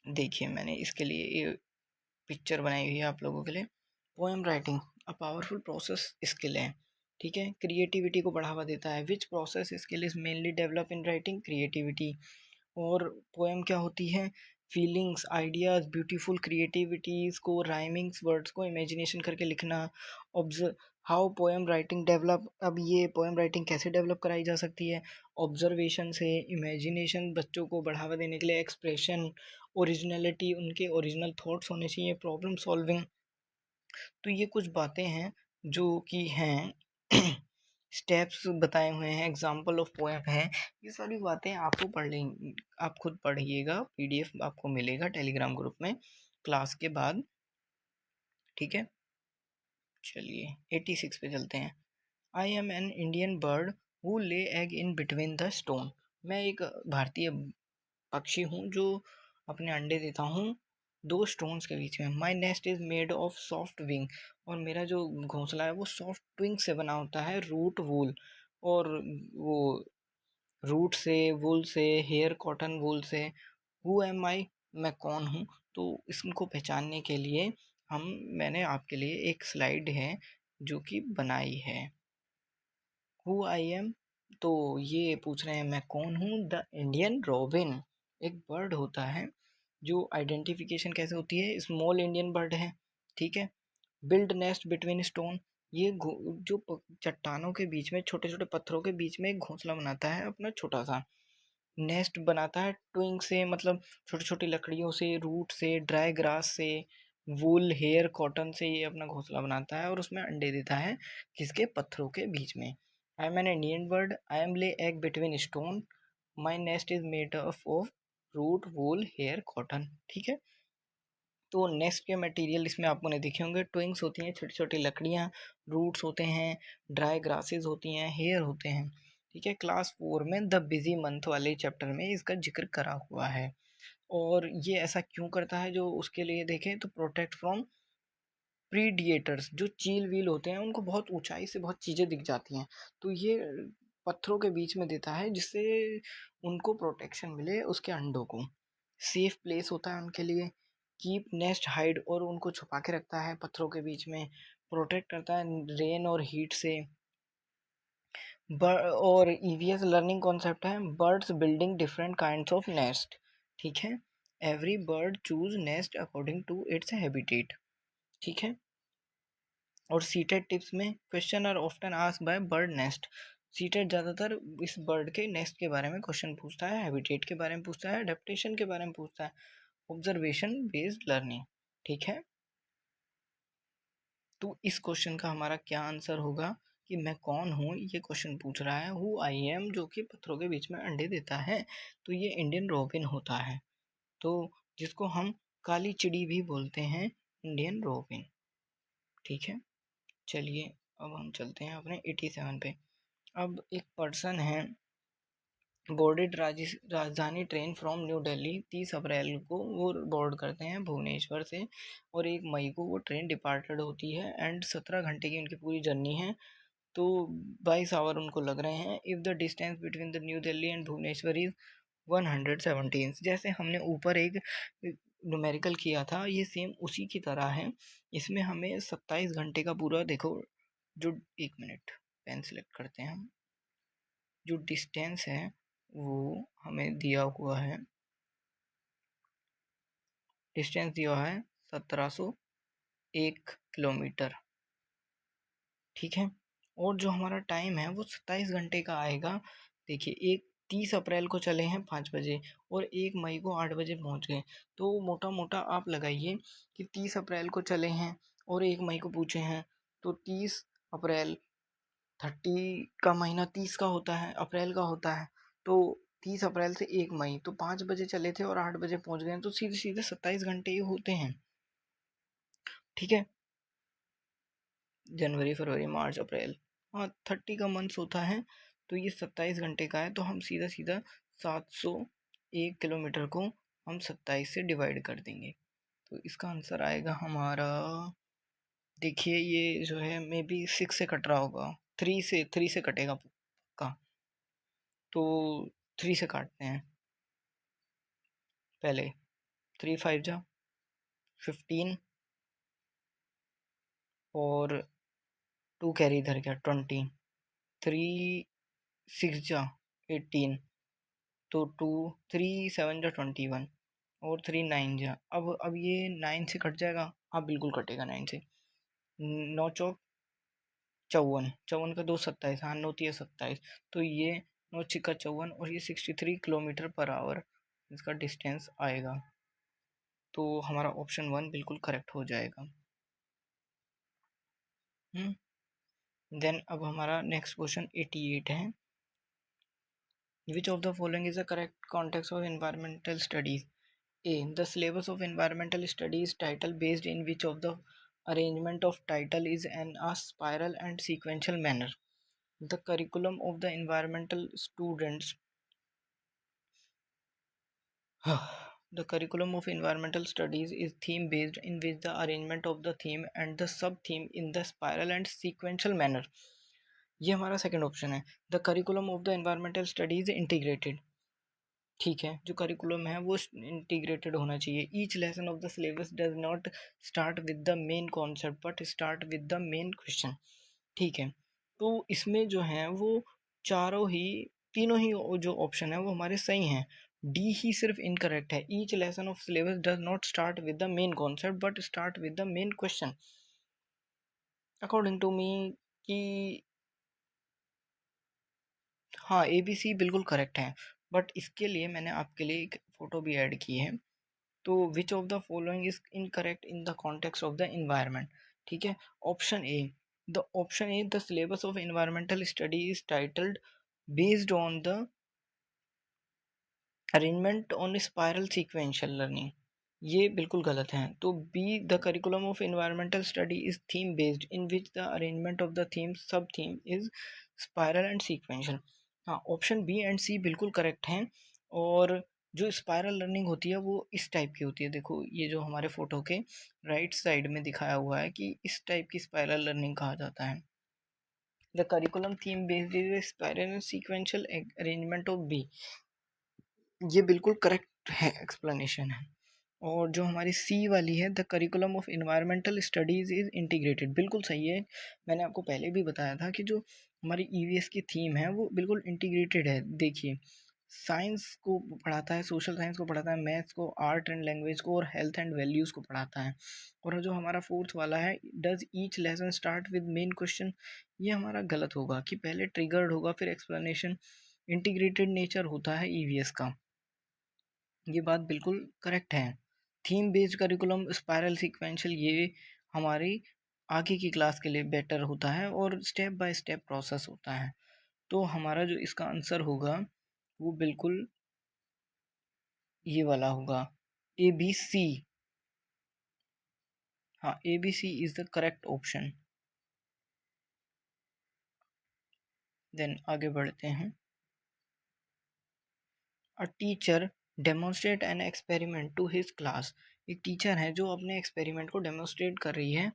देखिए मैंने इसके लिए ये पिक्चर बनाई हुई है आप लोगों के लिए। Poem writing a powerful process skill है, ठीक है, क्रिएटिविटी को बढ़ावा देता है। Which process skill is mainly develop in writing? Creativity. और पोएम क्या होती है? फीलिंग्स, आइडियाज़, ब्यूटीफुल क्रिएटिविटीज़ को, राइमिंग्स, वर्ड्स को इमेजिनेशन करके लिखना। Observe how poem writing develop, अब ये पोएम राइटिंग कैसे डेवलप कराई जा सकती है? ऑब्जर्वेशन से, इमेजिनेशन बच्चों को बढ़ावा देने के लिए, एक्सप्रेशन, ओरिजिनलिटी, उनके ओरिजिनल थॉट्स होने चाहिए, प्रॉब्लम सॉल्विंग। तो ये कुछ बातें हैं जो कि हैं स्टेप्स बताए हुए हैं, एग्जाम्पल ऑफ पोएम है। ये सारी बातें आपको पढ़ लेंगी, आप खुद पढ़िएगा, पीडीएफ आपको मिलेगा टेलीग्राम ग्रुप में क्लास के बाद। ठीक है, चलिए 86 पे चलते हैं। आई am an Indian bird who ले egg in between the stone. मैं एक भारतीय पक्षी हूँ जो अपने अंडे देता हूँ दो स्टोन्स के बीच में। My nest is made of soft wing, और मेरा जो घोंसला है वो सॉफ्ट विंग से बना होता है, रूट वूल, और वो रूट से, वूल से, हेयर कॉटन वूल से। हु एम आई, मैं कौन हूँ? तो इसको पहचानने के लिए मैंने आपके लिए एक स्लाइड है जो कि बनाई है। हु आई एम, तो ये पूछ रहे हैं मैं कौन हूँ। द इंडियन रॉबिन, एक बर्ड होता है जो आइडेंटिफिकेशन कैसे होती है, स्मॉल इंडियन बर्ड है, ठीक है। बिल्ड नेस्ट बिटवीन स्टोन, ये जो चट्टानों के बीच में, छोटे छोटे पत्थरों के बीच में एक घोंसला बनाता है अपना छोटा सा। नेस्ट बनाता है ट्विंग से, मतलब छोटी छोटी लकड़ियों से, रूट से, ड्राई ग्रास से, वूल, हेयर, कॉटन से ये अपना घोंसला बनाता है और उसमें अंडे देता है किसके, पत्थरों के बीच में। I am an Indian bird, I am lay egg between stone, my nest is made of root, wool, hair, cotton, ठीक है। तो नेस्ट के मटेरियल इसमें आपको नहीं दिखे होंगे। ट्विंग्स होती हैं छोटी छोटी लकड़ियाँ, रूट्स होते हैं, ड्राई ग्रासेस होती हैं, हेयर होते हैं, ठीक है। क्लास 4 में द बिजी मंथ वाले चैप्टर में इसका जिक्र करा हुआ है। और ये ऐसा क्यों करता है, जो उसके लिए देखें तो प्रोटेक्ट फ्रॉम प्रीडिएटर्स, जो चील वील होते हैं उनको बहुत ऊंचाई से बहुत चीज़ें दिख जाती हैं, तो ये पत्थरों के बीच में देता है जिससे उनको प्रोटेक्शन मिले, उसके अंडों को। सेफ प्लेस होता है उनके लिए। कीप नेस्ट हाइड, और उनको छुपा के रखता है पत्थरों के बीच में। प्रोटेक्ट करता है रेन और हीट से। और ईवीएस लर्निंग कॉन्सेप्ट है, birds building different kinds of nest, ठीक है। Every bird choose nest according to its habitat, ठीक है। और सीटेड टिप्स में question are often asked by bird nest. CTET ज़्यादातर इस बर्ड के नेस्ट के बारे में क्वेश्चन पूछता है, हैबिटेट के बारे में पूछता है, अडेप्टेशन के बारे में पूछता है, ऑब्जर्वेशन बेस्ड लर्निंग, ठीक है। तो इस क्वेश्चन का हमारा क्या आंसर होगा कि मैं कौन हूँ, ये क्वेश्चन पूछ रहा है। हु आई एम, जो कि पत्थरों के बीच में अंडे देता है, तो ये इंडियन रॉबिन होता है, तो जिसको हम काली चिड़ी भी बोलते हैं, इंडियन रॉबिन, ठीक है। चलिए अब हम चलते हैं अपने 87 पे। अब एक पर्सन है, बोर्डेड राजधानी ट्रेन फ्रॉम न्यू दिल्ली, 30 अप्रैल को वो बोर्ड करते हैं भुवनेश्वर से, और 1 मई को वो ट्रेन डिपार्टेड होती है, एंड 17 घंटे की उनकी पूरी जर्नी है, तो 22 आवर उनको लग रहे हैं। If the distance between the New Delhi and Bhubaneswar is 117, जैसे हमने ऊपर एक न्यूमेरिकल किया था, ये सेम उसी की तरह है। इसमें हमें 27 घंटे का पूरा देखो, जो 1 मिनट पेन सेलेक्ट करते हैं हम, जो डिस्टेंस है वो हमें दिया हुआ है, डिस्टेंस दिया हुआ है 1701 किलोमीटर, ठीक है। और जो हमारा टाइम है वो 27 घंटे का आएगा। देखिए, एक 30 अप्रैल को चले हैं 5 बजे, और 1 मई को 8 बजे पहुंच गए, तो मोटा मोटा आप लगाइए कि 30 अप्रैल को चले हैं और 1 मई को पूछे हैं, तो 30 अप्रैल, 30 का महीना 30 का होता है, अप्रैल का होता है, तो 30 अप्रैल से 1 मई, तो 5 बजे चले थे और 8 बजे पहुंच गए, तो सीधे सीधे 27 घंटे ही होते हैं, ठीक है। जनवरी, फरवरी, मार्च, अप्रैल, हाँ 30 का मंथ होता है, तो ये 27 घंटे का है, तो हम सीधा सीधा 701 किलोमीटर को हम 27 से डिवाइड कर देंगे, तो इसका आंसर आएगा हमारा। देखिए ये जो है मे बी 6 से कट रहा होगा, 3 से कटेगा का, तो 3 से काटते हैं पहले। 3 5 जा 15, और 2 कैरी इधर गया 20, 3 6 जा 18, तो 2 3 7 जा 21, और 3 9 जा, अब ये 9 से कट जाएगा, हाँ बिल्कुल कटेगा 9 से। 9 चौक 54, 54 का 2 27, हाँ 9 3 27, तो ये 9 6 54, और ये 63 किलोमीटर पर आवर इसका डिस्टेंस आएगा, तो हमारा ऑप्शन 1 बिल्कुल करेक्ट हो जाएगा। देन अब हमारा नेक्स्ट क्वेश्चन 88 है। Which of the following is the correct context of environmental studies? A. The syllabus of environmental studies title based in which of the arrangement of title is in a spiral and sequential manner. The curriculum of the environmental students the curriculum of environmental studies is theme based, in which the arrangement of the theme and the sub theme in the spiral and sequential manner. ये हमारा सेकंड ऑप्शन है. The curriculum of the environmental studies integrated. ठीक है, जो करिकुलम है वो इंटीग्रेटेड होना चाहिए. Each lesson of the syllabus does not start with the main concept but start with the main question. ठीक है, तो इसमें जो है वो चारों ही तीनों ही जो ऑप्शन है वो हमारे सही हैं. डी ही सिर्फ इनकरेक्ट है. Each lesson of syllabus does not start with the main concept but start with the main question. According to me कि हाँ, ए बी सी बिल्कुल करेक्ट है. बट इसके लिए मैंने आपके लिए एक फ़ोटो भी ऐड की है. तो which of the following is incorrect in the context of the environment. ठीक है, option A. The syllabus of environmental study is titled based on the arrangement on spiral sequential learning. ये बिल्कुल गलत है. तो B. The curriculum of environmental study is theme based, in which the arrangement of the theme sub theme is spiral and sequential. हाँ, ऑप्शन बी एंड सी बिल्कुल करेक्ट हैं. और जो स्पायरल लर्निंग होती है वो इस टाइप की होती है. देखो, ये जो हमारे फोटो के राइट साइड में दिखाया हुआ है कि इस टाइप की स्पायरल लर्निंग कहा जाता है. The curriculum theme based is spiral and sequential arrangement of B. ये बिल्कुल करेक्ट है, एक्सप्लेनेशन है. और जो हमारी सी वाली है, the curriculum of environmental studies is integrated, बिल्कुल सही है. मैंने आपको पहले भी बताया था कि जो हमारी ईवीएस की थीम है वो बिल्कुल इंटीग्रेटेड है. देखिए, साइंस को पढ़ाता है, सोशल साइंस को पढ़ाता है, मैथ्स को, आर्ट एंड लैंग्वेज को और हेल्थ एंड वैल्यूज़ को पढ़ाता है. और जो हमारा फोर्थ वाला है, does each lesson start with main question, ये हमारा गलत होगा कि पहले ट्रिगर्ड होगा फिर एक्सप्लेनेशन. इंटीग्रेटेड नेचर होता है ईवीएस का. ये बात बिल्कुल करेक्ट है. Theme based curriculum spiral sequential ये हमारी आगे की क्लास के लिए बेटर होता है और स्टेप बाय स्टेप प्रोसेस होता है. तो हमारा जो इसका आंसर होगा वो बिल्कुल ये वाला होगा, ए बी सी. हाँ, A B C is the correct option. Then आगे बढ़ते हैं. A teacher demonstrate an experiment to his class. एक टीचर है जो अपने एक्सपेरिमेंट को डेमोन्स्ट्रेट कर रही है.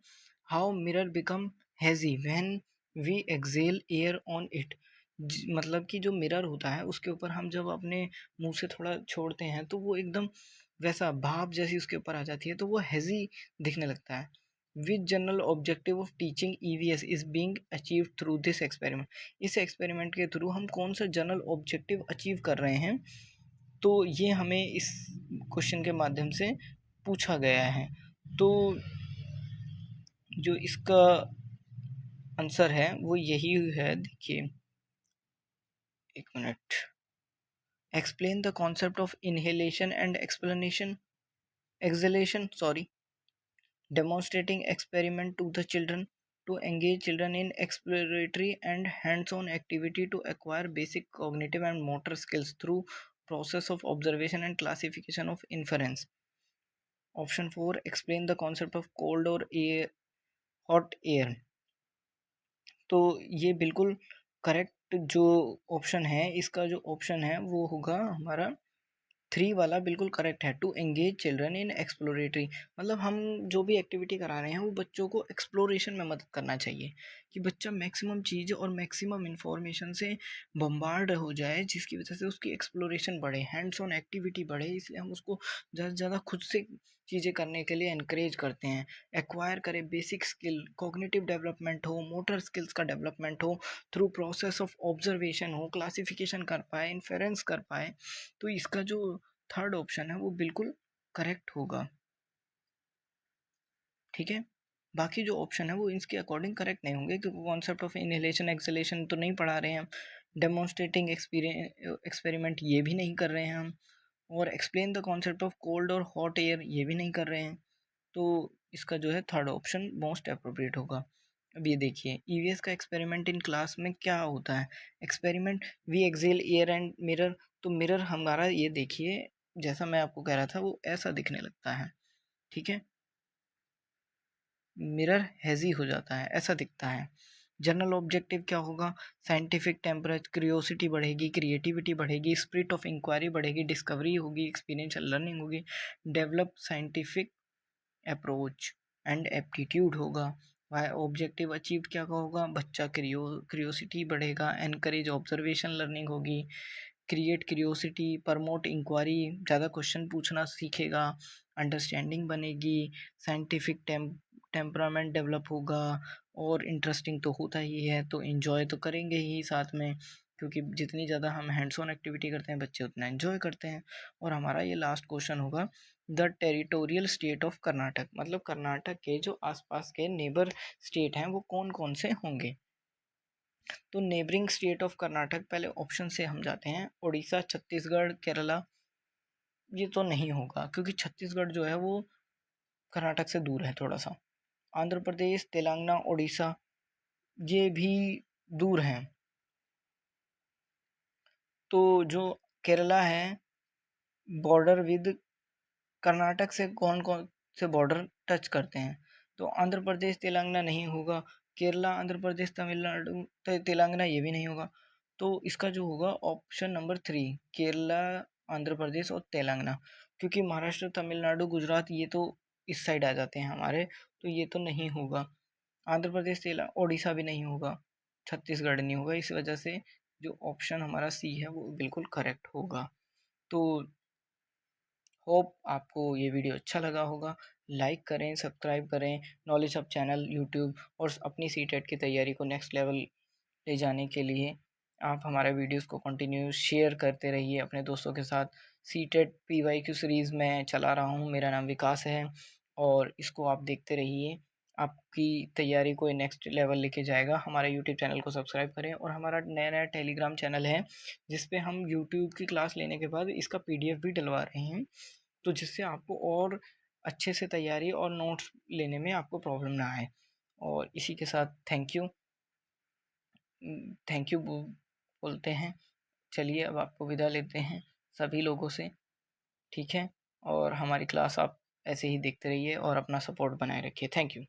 How mirror become hazy when we exhale air on it. मतलब कि जो मिरर होता है उसके ऊपर हम जब अपने मुंह से थोड़ा छोड़ते हैं तो वो एकदम वैसा भाप जैसी उसके ऊपर आ जाती है, तो वो हैज़ी दिखने लगता है. Which general objective of teaching EVS is being achieve through this experiment. इस एक्सपेरिमेंट के थ्रू हम कौन सा जनरल ऑब्जेक्टिव अचीव कर रहे हैं, तो ये हमें इस क्वेश्चन के माध्यम से पूछा गया है. तो जो इसका आंसर है वो यही है. देखिए, एक minute. Explain the concept of inhalation and explanation acceleration sorry demonstrating experiment to the children, to engage children in exploratory and hands-on activity to acquire basic cognitive and motor skills through process of observation and classification of inference. Option 4, explain the concept of cold or air, hot air. तो ये बिल्कुल करेक्ट जो ऑप्शन है, इसका जो ऑप्शन है वो होगा हमारा 3 वाला बिल्कुल करेक्ट है. To engage children in exploratory, मतलब हम जो भी एक्टिविटी करा रहे हैं वो बच्चों को एक्सप्लोरेशन में मदद करना चाहिए कि बच्चा मैक्सिमम चीज़ और मैक्सिमम इंफॉर्मेशन से बम्बार्ड हो जाए, जिसकी वजह से उसकी एक्सप्लोरेशन बढ़े, हैंड्स ऑन एक्टिविटी बढ़े. इसलिए हम उसको ज़्यादा से ज़्यादा खुद से चीज़ें करने के लिए इनक्रेज करते हैं. एक्वायर करे बेसिक स्किल, कॉग्निटिव डेवलपमेंट हो, मोटर स्किल्स का डेवलपमेंट हो, थ्रू प्रोसेस ऑफ ऑब्जर्वेशन हो, क्लासिफिकेशन कर पाए, इन्फेरेंस कर पाए. तो इसका जो थर्ड ऑप्शन है वो बिल्कुल करेक्ट होगा. ठीक है, बाकी जो ऑप्शन है वो इसके अकॉर्डिंग करेक्ट नहीं होंगे क्योंकि कॉन्सेप्ट ऑफ इनहेलेशन एक्सलेशन तो नहीं पढ़ा रहे हैं हम. डेमोन्स्ट्रेटिंग एक्सपेरिमेंट ये भी नहीं कर रहे हैं हम. और explain the concept of cold और हॉट एयर ये भी नहीं कर रहे हैं. तो इसका जो है थर्ड ऑप्शन मोस्ट अप्रोप्रिएट होगा. अब ये देखिए, ईवीएस का एक्सपेरिमेंट इन क्लास में क्या होता है. Experiment we exhale air and mirror. तो मिरर हमारा ये देखिए, जैसा मैं आपको कह रहा था वो ऐसा दिखने लगता है. ठीक है, मिरर हैज़ी हो जाता है, ऐसा दिखता है। जनरल ऑब्जेक्टिव क्या होगा? साइंटिफिक टेम्परेचर, क्यूरियोसिटी बढ़ेगी, क्रिएटिविटी बढ़ेगी, स्पिरिट ऑफ इंक्वायरी बढ़ेगी, डिस्कवरी होगी, एक्सपीरियंशियल लर्निंग होगी, develop scientific approach and aptitude होगा। वाई ऑब्जेक्टिव अचीव क्या होगा? बच्चा क्रियोसिटी बढ़ेगा, एनकरेज ऑब्जर्वेशन लर्निंग होगी, क्रिएट क्यूरियोसिटी, प्रमोट इंक्वायरी, ज़्यादा क्वेश्चन पूछना सीखेगा, अंडरस्टैंडिंग बनेगी, साइंटिफिक टेम्परामेंट डेवलप होगा, और इंटरेस्टिंग तो होता ही है, तो इन्जॉय तो करेंगे ही साथ में, क्योंकि जितनी ज़्यादा हम हैंड्स ऑन एक्टिविटी करते हैं बच्चे उतना इन्जॉय करते हैं। और हमारा ये लास्ट क्वेश्चन होगा, the territorial state of Karnataka, मतलब कर्नाटक के जो आसपास के नेबर स्टेट हैं वो कौन कौन से होंगे। तो नेबरिंग स्टेट ऑफ कर्नाटक, पहले ऑप्शन से हम जाते हैं, उड़ीसा, छत्तीसगढ़, केरला। ये तो नहीं होगा क्योंकि छत्तीसगढ़ जो है वो कर्नाटक से दूर है थोड़ा सा। आंध्र प्रदेश, तेलंगाना, उड़ीसा, ये भी दूर हैं। तो जो केरला है, बॉर्डर विद कर्नाटक से कौन कौन से बॉर्डर टच करते हैं, तो आंध्र प्रदेश, तेलंगाना नहीं होगा, केरला, आंध्र प्रदेश, तमिलनाडु, तेलंगाना ये भी नहीं होगा। तो इसका जो होगा ऑप्शन नंबर 3, केरला, आंध्र प्रदेश और तेलंगाना, क्योंकि महाराष्ट्र, तमिलनाडु, गुजरात ये तो इस साइड आ जाते हैं हमारे, तो ये तो नहीं होगा। आंध्र प्रदेश, तेलंगाना, उड़ीसा भी नहीं होगा, छत्तीसगढ़ नहीं होगा, इस वजह से जो ऑप्शन हमारा सी है वो बिल्कुल करेक्ट होगा। तो होप आपको ये वीडियो अच्छा लगा होगा। लाइक करें, सब्सक्राइब करें नॉलेज हब चैनल यूट्यूब, और अपनी सीटेट की तैयारी को नेक्स्ट लेवल ले जाने के लिए आप हमारे वीडियोस को कंटिन्यू शेयर करते रहिए अपने दोस्तों के साथ। सीटेट PYQ सीरीज़ मैं चला रहा हूँ, मेरा नाम विकास है, और इसको आप देखते रहिए, आपकी तैयारी को नेक्स्ट लेवल लेके जाएगा। हमारे यूट्यूब चैनल को सब्सक्राइब करें, और हमारा नया नया टेलीग्राम चैनल है जिस पे हम यूट्यूब की क्लास लेने के बाद इसका PDF भी डलवा रहे हैं, तो जिससे आपको और अच्छे से तैयारी और नोट्स लेने में आपको प्रॉब्लम ना आए। और इसी के साथ थैंक यू बोलते हैं। चलिए अब आपको विदा लेते हैं सभी लोगों से, ठीक है। और हमारी क्लास आप ऐसे ही देखते रहिए और अपना सपोर्ट बनाए रखिए। Thank you.